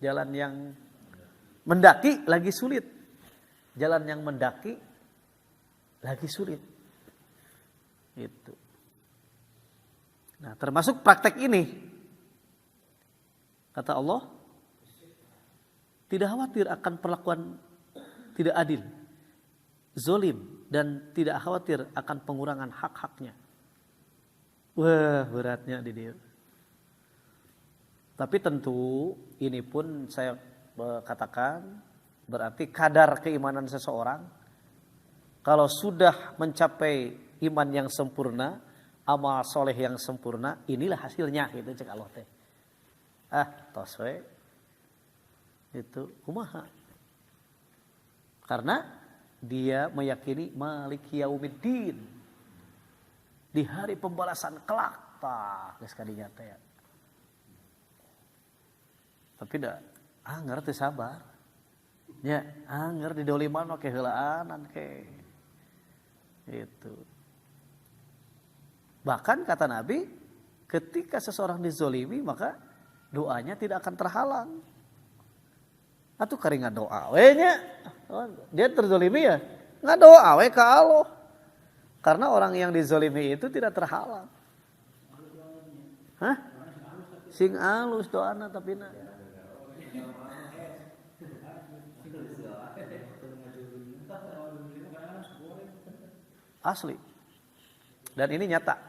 jalan yang mendaki lagi sulit, jalan yang mendaki lagi sulit, itu. Nah termasuk praktek ini, kata Allah, tidak khawatir akan perlakuan tidak adil, zolim, dan tidak khawatir akan pengurangan hak-haknya. Wah beratnya di dia. Tapi tentu ini pun saya katakan berarti kadar keimanan seseorang kalau sudah mencapai iman yang sempurna, amal soleh yang sempurna, inilah hasilnya gitu cek Allah teh. Tos we itu kumaha? Karena dia meyakini Maliki Yaumiddin. Di hari pembalasan kelak geus kadinya teh. Tapi dah ngerti sabar. Ya, ngerti doliman oke heulaanan ke. Itu. Bahkan kata Nabi, ketika seseorang dizolimi maka doanya tidak akan terhalang. Atuh kari ngadoa we nya. Dia terzolimi ya, ngadoa we ka Allah. Karena orang yang dizolimi itu tidak terhalang. Hah? Sing alus doana tapi na. Asli. Dan ini nyata.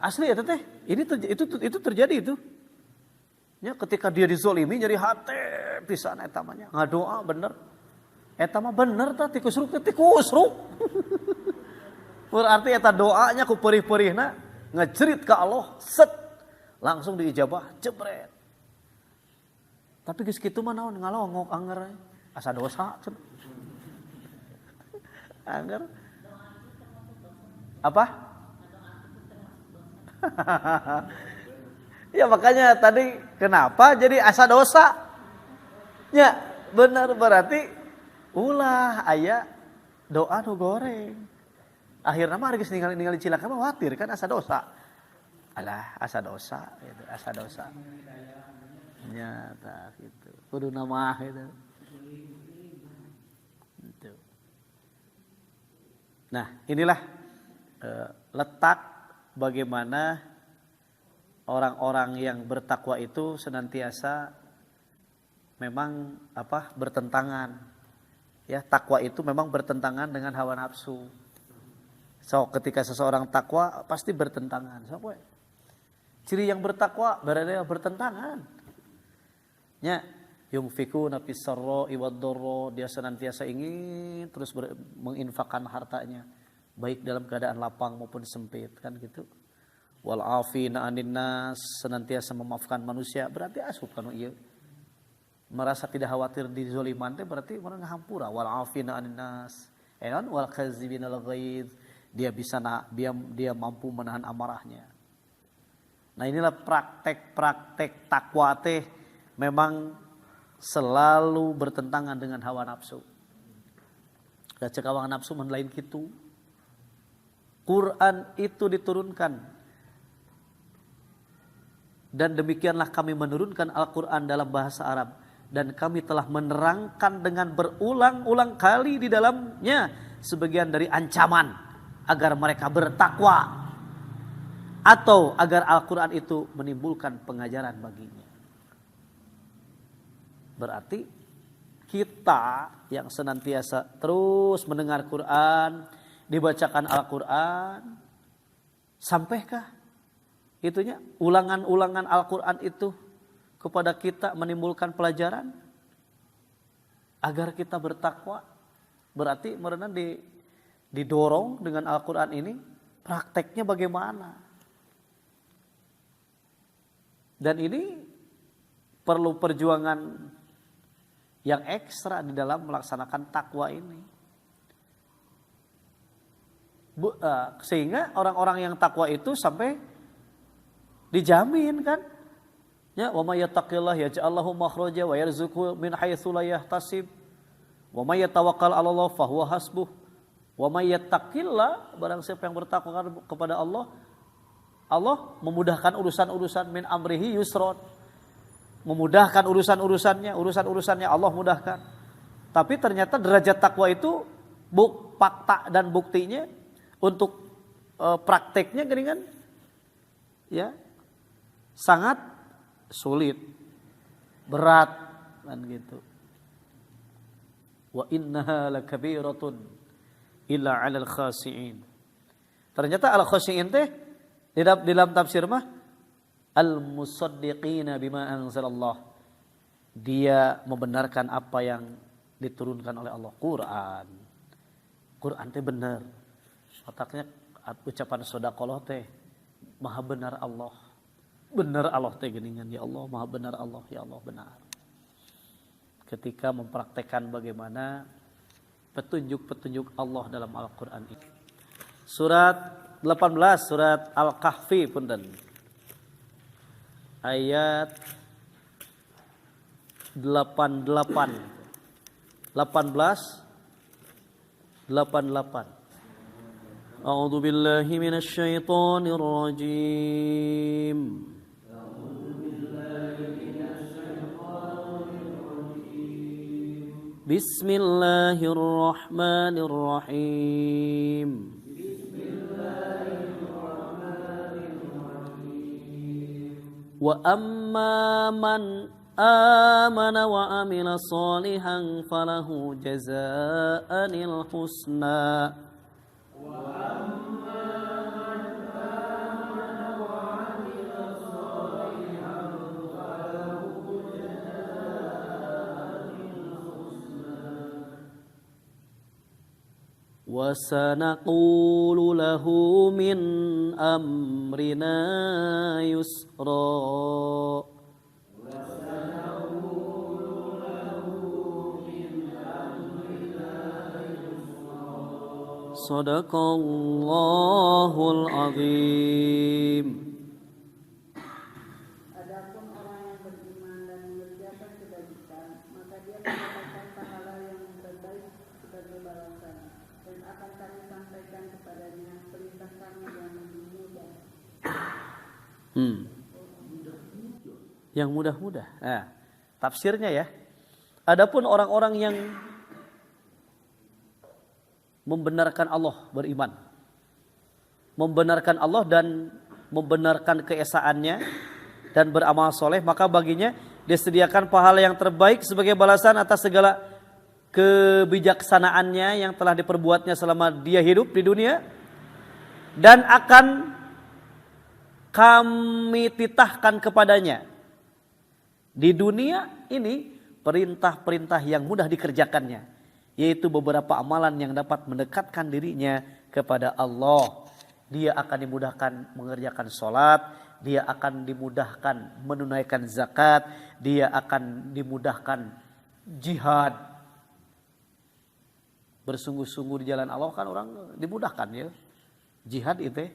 Asli ya teteh. Itu terjadi itu. Ya, ketika dia dizolimi nyeri hati pisan eta mah nya. Ngadoa bener. Eta mah bener tah ti kusruk. Berarti eta doanya ku perih-perihna ngecerit ke Allah, set langsung diijabah, jebret. Tapi geus kitu mah naon ngalongok anger asa dosa. Anger. Apa? Ya makanya tadi kenapa jadi asa dosa? Ya benar berarti ulah aya doa nu goreng. Akhirnya mah geus ningali cilaka mah watir kan asa dosa. Alah asa dosa gitu, asa dosa. Nya tah gitu. Kudu nama gitu. Gitu. Nah, inilah letak bagaimana orang-orang yang bertakwa itu senantiasa memang bertentangan. Ya, takwa itu memang bertentangan dengan hawa nafsu. So, ketika seseorang takwa pasti bertentangan. So, ciri yang bertakwa berarti bertentangan. Ya, yunfikuna fis sarra'i wad dharra, dia senantiasa ingin terus menginfakkan hartanya, baik dalam keadaan lapang maupun sempit, kan gitu. Wal afina 'anin nas, senantiasa memaafkan manusia, berarti asup kana ieu. Merasa tidak khawatir dizoliman teh berarti mana ngahampura. Wal afina 'anin nas, wal kazibina al ghaidz, dia mampu menahan amarahnya. Nah, inilah praktek-praktek takwa teh memang selalu bertentangan dengan hawa nafsu. Da cek hawa nafsu mun lain kitu. Quran itu diturunkan. Dan demikianlah kami menurunkan Al-Quran dalam bahasa Arab. Dan kami telah menerangkan dengan berulang-ulang kali di dalamnya sebagian dari ancaman. agar mereka bertakwa, atau agar Al-Quran itu menimbulkan pengajaran baginya. Berarti kita yang senantiasa terus mendengar Quran, dibacakan Al-Quran, sampaikah itunya ulangan-ulangan Al-Quran itu kepada kita menimbulkan pelajaran agar kita bertakwa? Berarti mereka didorong dengan Al-Quran ini, prakteknya bagaimana? Dan ini perlu perjuangan yang ekstra di dalam melaksanakan takwa ini. Sehingga orang-orang yang takwa itu sampai dijamin kan? Ya, wa may yattaqillah yaj'al lahu makhraja wa yarzuqhu min haitsu la yahtasib. Wa may yatawakkal 'ala Allah fa huwa hasbuh. Wa may yattaqillah, barang siapa yang bertakwa kepada Allah, Allah memudahkan urusan-urusan min amrihi yusron. Memudahkan urusan-urusannya Allah mudahkan. Tapi ternyata derajat takwa itu fakta dan buktinya untuk prakteknya gini kan, ya sangat sulit, berat kan gitu. Wa innaha lakabiratun illa 'alal khasi'in. Ternyata al-khasi'in teh di dalam tafsir mah al-musaddiqina bima anzalallah. Dia membenarkan apa yang diturunkan oleh Allah, Quran. Quran teh benar. Otaknya ucapan sedekah teh maha benar Allah. Benar Allah teh geuningan, ya Allah maha benar Allah, ya Allah benar. Ketika mempraktekkan bagaimana petunjuk-petunjuk Allah dalam Al-Qur'an ini. Surat 18, surat Al-Kahfi punten. Ayat 88. 88. A'udzu billahi minasy syaithanir rajim. Bismillahirrahmanirrahim. Wa amma man amana wa amila salihan falahu jazaa'anil husna. Wa sanaqulu lahu min amrina yusra. Sadaqallahul azim. Adapun orang yang beriman dan mengerjakan kebajikan, maka dia mendapatkan pahala yang terbaik sebagai balasan, dan akan kami sampaikan kepadanya perintah kami yang lebih mudah. Yang mudah-mudah. Nah, tafsirnya ya. Adapun orang-orang yang membenarkan Allah, beriman, membenarkan Allah dan membenarkan keesaannya dan beramal soleh, maka baginya disediakan pahala yang terbaik sebagai balasan atas segala kebijaksanaannya yang telah diperbuatnya selama dia hidup di dunia, dan akan kami titahkan kepadanya di dunia ini perintah-perintah yang mudah dikerjakannya, yaitu beberapa amalan yang dapat mendekatkan dirinya kepada Allah. Dia akan dimudahkan mengerjakan sholat, dia akan dimudahkan menunaikan zakat, dia akan dimudahkan jihad. Bersungguh-sungguh di jalan Allah kan orang dimudahkan ya. Jihad itu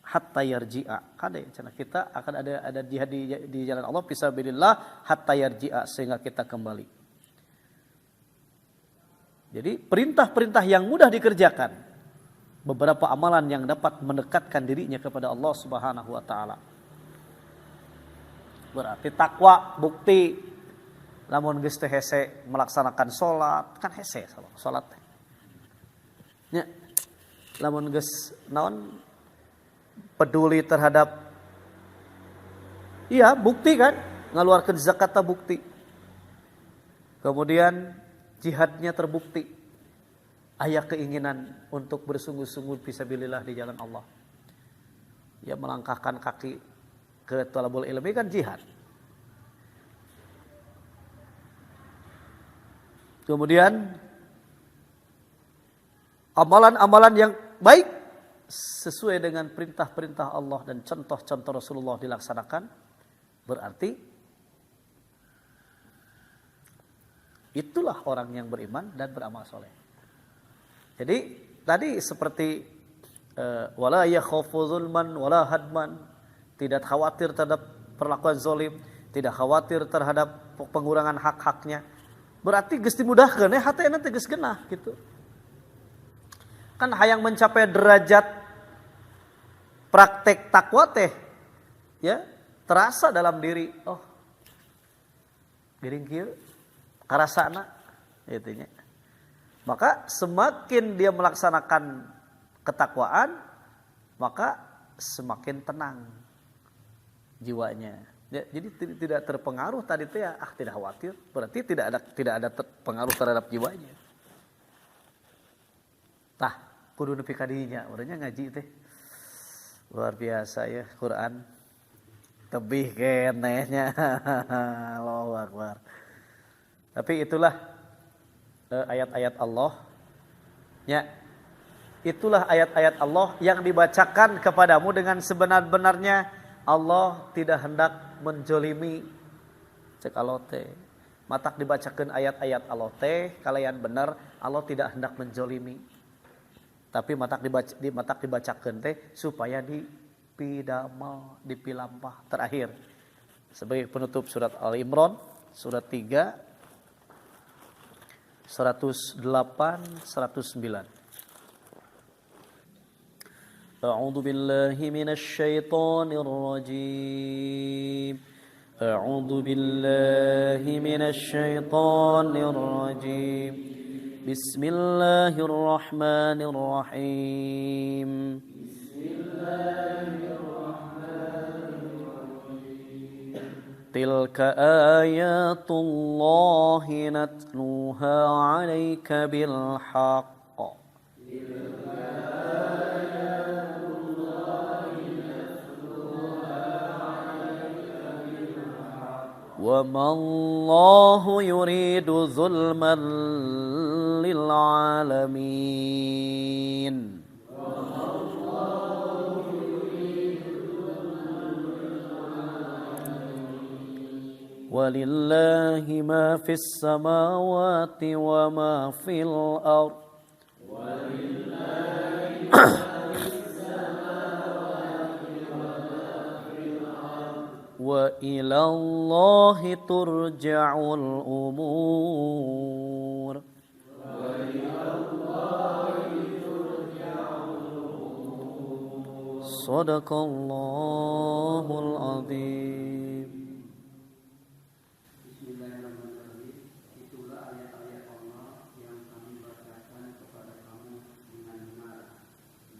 hatta yarji'a. Kade cenah kita akan ada jihad di jalan Allah fisabilillah hatta yarji'a, sehingga kita kembali. Jadi perintah-perintah yang mudah dikerjakan, beberapa amalan yang dapat mendekatkan dirinya kepada Allah Subhanahu wa taala. Berarti takwa bukti lamun geus teu hese melaksanakan salat, kan hese salat. Ya. lamun geus naon peduli terhadap iya bukti kan ngaluarkeun zakat bukti. Kemudian jihadnya terbukti. Aya keinginan untuk bersungguh-sungguh fisabilillah di jalan Allah. Ya melangkahkan kaki ke thalabul ilmi kan jihad. Kemudian amalan-amalan yang baik sesuai dengan perintah-perintah Allah dan contoh-contoh Rasulullah dilaksanakan, berarti itulah orang yang beriman dan beramal soleh. Jadi tadi seperti wala yakhafu zulman wala hadman, tidak khawatir terhadap perlakuan zalim, tidak khawatir terhadap pengurangan hak-haknya. Berarti geus dimudahkeun hatena teh geus genah gitu. Kan hayang mencapai derajat praktek takwa teh ya terasa dalam diri. Oh. Geuring kieu karasana gitu nya. Maka semakin dia melaksanakan ketakwaan, maka semakin tenang jiwanya. Ya, jadi tidak terpengaruh tadi teh ya, tidak khawatir, berarti tidak ada pengaruh terhadap jiwanya. Tah, kudu nepi ka dinya, urangnya ngaji teh. Luar biasa ya Quran. Tebih kenehnya. Allahu Akbar. Tapi itulah ayat-ayat Allah. Ya. Itulah ayat-ayat Allah yang dibacakan kepadamu dengan sebenar-benarnya. Allah tidak hendak menjolimi. Cek Allah teh. Matak dibacakan ayat-ayat Allah teh kalayan benar Allah tidak hendak menjolimi. Tapi matak dibacakan teh supaya dipidamel, dipilampah. Terakhir sebagai penutup surat Al-Imran surat 3 108 109. A'udzu billahi minasy syaithanir rajim. A'udzu billahi minasy syaithanir rajim. Bismillahirrahmanirrahim. Tilka ayatullahi natluha 'alaika bil haqq. وَمَا اللَّهُ يُرِيدُ ظُلْمًا لِلْعَالَمِينَ وَلِلَّهِ مَا فِي السَّمَاوَاتِ وَمَا فِي الْأَرْضِ وَإِلَى اللَّهِ تُرْجَعُ الْأُمُورُ صدق الله العظيم. Bismillahirrahmanirrahim. Itulah ayat-ayat Allah yang kami bacakan kepada kamu dengan benar,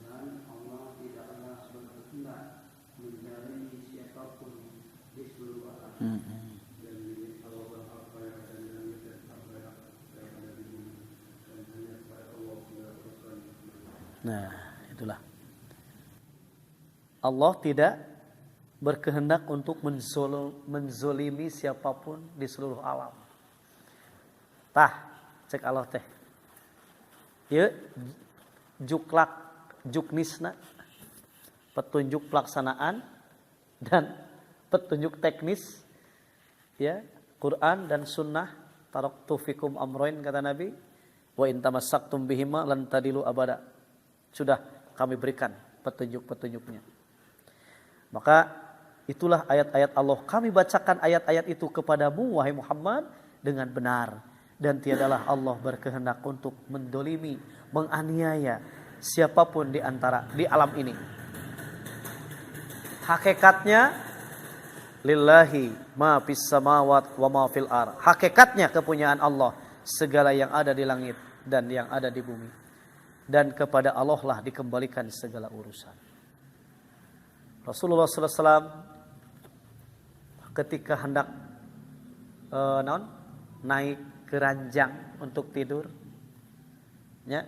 dan Allah tidaklah berkehendak menjalimi siapapun di seluruh alam. Dan ini Allah apa yang ada di langit dan apa yang ada di bumi, dan hanya kepada Allah dilakukan. Nah, itulah. Allah tidak berkehendak untuk menzolimi siapapun di seluruh alam. Tah, cek Allah teh. Ye, juklak, juknisna, petunjuk pelaksanaan dan petunjuk teknis, ya, Quran dan Sunnah. Taraktu fikum amroin kata Nabi, wa in tamassaktum bihima lan tadilu abada. Sudah kami berikan petunjuk-petunjuknya. Maka itulah ayat-ayat Allah. Kami bacakan ayat-ayat itu kepadamu wahai Muhammad dengan benar, dan tiadalah Allah berkehendak untuk mendolimi, menganiaya siapapun di antara di alam ini. Hakikatnya lillahi ma fis samawat wa ma fil ar. Hakikatnya kepunyaan Allah segala yang ada di langit dan yang ada di bumi. dan kepada Allah lah dikembalikan segala urusan. Rasulullah SAW ketika hendak naik ke ranjang untuk tidur, ya,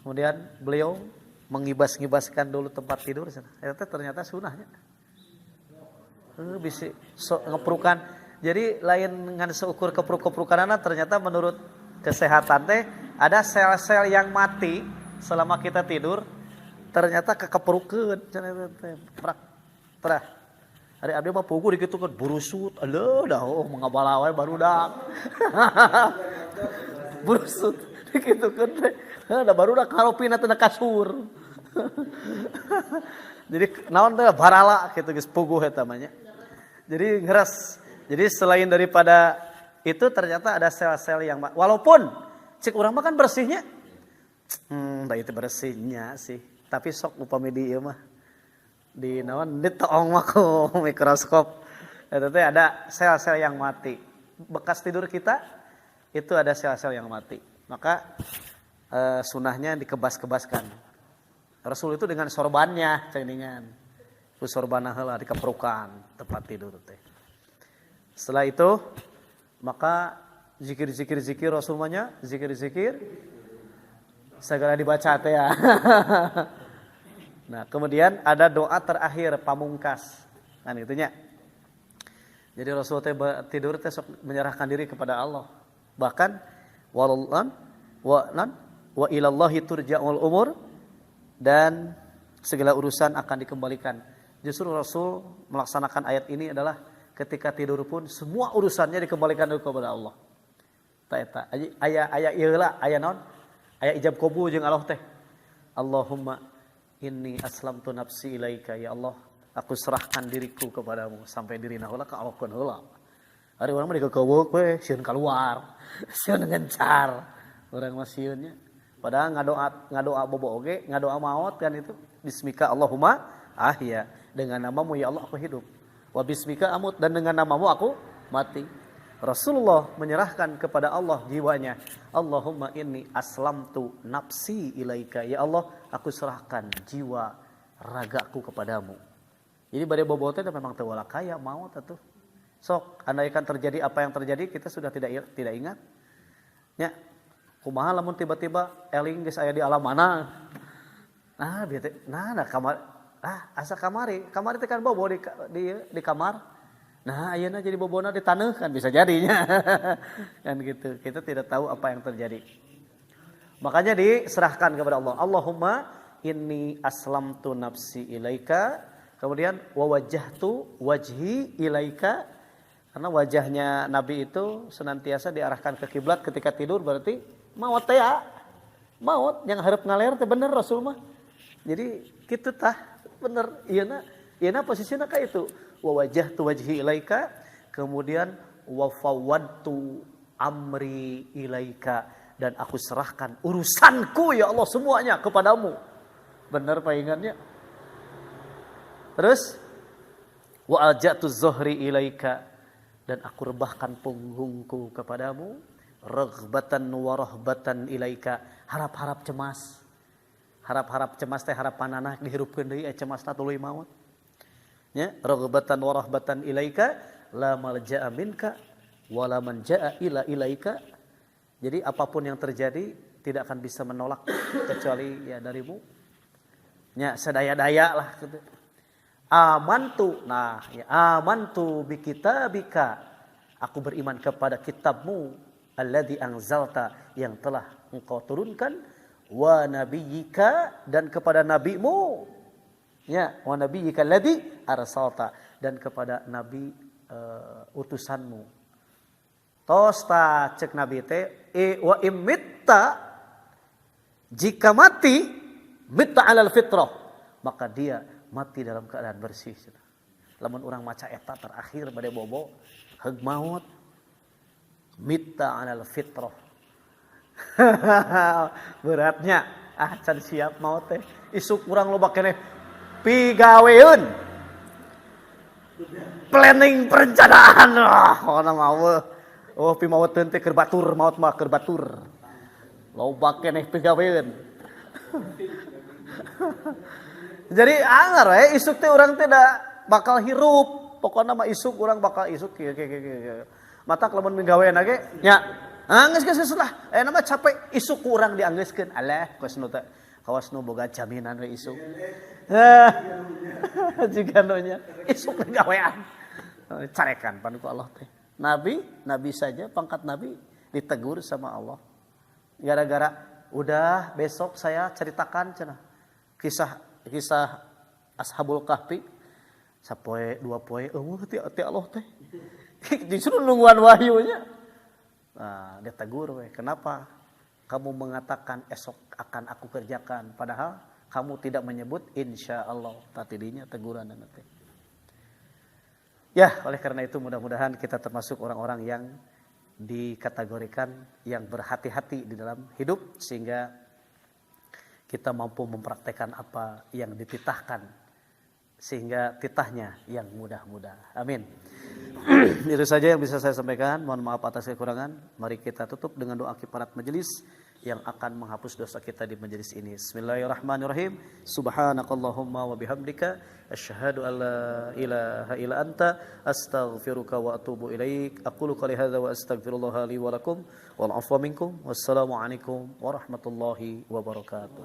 kemudian beliau mengibas-ngibaskan dulu tempat tidur. Ternyata sunahnya bisa ngeprukan. Jadi lain dengan seukur kepruk-keprukanana, ternyata menurut kesehatan teh ada sel-sel yang mati selama kita tidur, ternyata kekeprukeun cenah teh. Terah. Hari abdi mah pugu dikitukeun burusut. Aleuh dah mangabala wae barudak. Burusut dikitukeun teh. Da barudak karopina teh kasur. Jadi naon teh barala kitu geus puguh eta mah nya. Jadi ngeres. Jadi selain daripada itu ternyata ada sel-sel yang walaupun cek urang mah kan bersihnya. Da itu bersihnya sih. Tapi sok upami di ieu mah di naon ditoong mah ku mikroskop. Eta teh ada sel-sel yang mati. Bekas tidur kita itu ada sel-sel yang mati. Maka sunahnya dikebas-kebaskan. Rasul itu dengan sorbannya ceuningan. Ku sorbanna heula dikeprukan tempat tidur teh. Setelah itu maka zikir Rasulnya, zikir segala dibaca teh ya. Nah, kemudian ada doa terakhir pamungkas. Kan itunya. Jadi Rasul teh tidur teh menyerahkan diri kepada Allah. Bahkan wa ilallahi turja'ul umur, dan segala urusan akan dikembalikan. Justru Rasul melaksanakan ayat ini adalah ketika tidur pun semua urusannya dikembalikan kepada Allah. Ta eta aya ieu lah, aya naon? Aya ijab qabul jeung Allah teh. Allahumma inni aslamtu nafsi ilaika, ya Allah, aku serahkan diriku kepadamu. Sampai dirina heula ka Allah heula. Ari urang mah dikekeweuk we sieun keluar, sieun ngencar. Urang mah sieunnya. Padahal ngadoa bobo oge, ngadoa maut kan itu. Bismika Allahumma ahya. Dengan namamu ya Allah aku hidup. Wa bismika amut, dan dengan namamu aku mati. Rasulullah menyerahkan kepada Allah jiwanya. Allahumma inni aslamtu nafsi ilaika. Ya Allah, aku serahkan jiwa ragaku kepadamu. Jadi bade bobotnya memang teu wala kaya maut atuh. Sok andaikan terjadi apa yang terjadi, kita sudah tidak ingat. Nya, kumaha lamun tiba-tiba eling geus aya di alam mana? Nah, bieu teh nah kamar asa kamari teh kan bobo di kamar. Nah, ayeuna jadi bobona di taneuh kan bisa jadinya. Kan gitu. Kita tidak tahu apa yang terjadi. Makanya diserahkan kepada Allah. Allahumma inni aslamtu nafsi ilaika. Kemudian wa wajjahtu wajhi ilaika. Karena wajahnya Nabi itu senantiasa diarahkan ke kiblat ketika tidur, berarti maut teh ya. Maut yang hareup ngaler teh bener Rasul mah. Jadi kitu tah bener, ieuna posisina ka itu. Wa wajjahtu wajhi ilaika, kemudian wa fawwadtu amri ilaika, dan aku serahkan urusanku ya Allah semuanya kepadamu. Bener paingannya. Terus wa alja'tu zuhri ilaika, dan aku rebahkan punggungku kepadamu. Raghbatan wa rahbatan ilaika, harap-harap cemas. Harap-harap cemas teh harapanana dihirupkeun deui cemasna tuluy maut. Ya, raghbatan wa rahbatan ilaika, la malja'a minka wa la manja'a ila ilaika. Jadi apapun yang terjadi tidak akan bisa menolak kecuali ya darimu. Ya, sedaya-daya lah gitu. Amantu, nah ya amantu bi kitabika. Aku beriman kepada kitabmu alladzi anzalta, yang telah engkau turunkan. Wa nabiyyika, dan kepada nabimu, ya, wa nabiyyika alladzi arsalta, dan kepada nabi utusanmu. Tosta cek nabi teh wa imitta, jika mati mitta alal fitrah, maka dia mati dalam keadaan bersih. Lamun urang maca eta terakhir bade bobo heug maut mitta alal fitrah. Beratnya can siap maut teh isuk urang loba keneh pigaweun planning perencanaan ona mau pi maut teh keur batur, maut mah keur batur loba keneh pigaweun Jadi angar isuk teh urang teh da bakal hirup. Pokokna mah isuk urang bakal isuk kieu. Matak lamun minggawean ge nya. Geus lah. Nama capek isuk ku urang dianggeuskeun. Alah kosnu teh kawas nu boga jaminan we isuk. Jika nya isuk gawean. Carekan pan ku Allah teh. Nabi saja pangkat nabi ditegur sama Allah. Gara-gara udah besok saya ceritakan cenah. Kisah Ashabul Kahfi. Sapoe dua poe ti Allah teh. Disuruh nungguan wahyunya. Nah, dia tegur we. Kenapa kamu mengatakan esok akan aku kerjakan padahal kamu tidak menyebut insyaallah. Tadi dinya teguran nanti. Ya, oleh karena itu mudah-mudahan kita termasuk orang-orang yang dikategorikan yang berhati-hati di dalam hidup sehingga kita mampu mempraktekkan apa yang dititahkan sehingga titahnya yang mudah-mudah. Amin. Itu saja yang bisa saya sampaikan. Mohon maaf atas kekurangan. Mari kita tutup dengan doa kifarat majelis yang akan menghapus dosa kita di majelis ini. Bismillahirrahmanirrahim. Subhanakallahumma wa bihamdika asyhadu an la ilaha illa anta astaghfiruka wa atubu ilaik. Aqulu qouli hadza wa astaghfirullah li wa lakum wal afwa minkum. Wassalamu alaikum warahmatullahi wabarakatuh.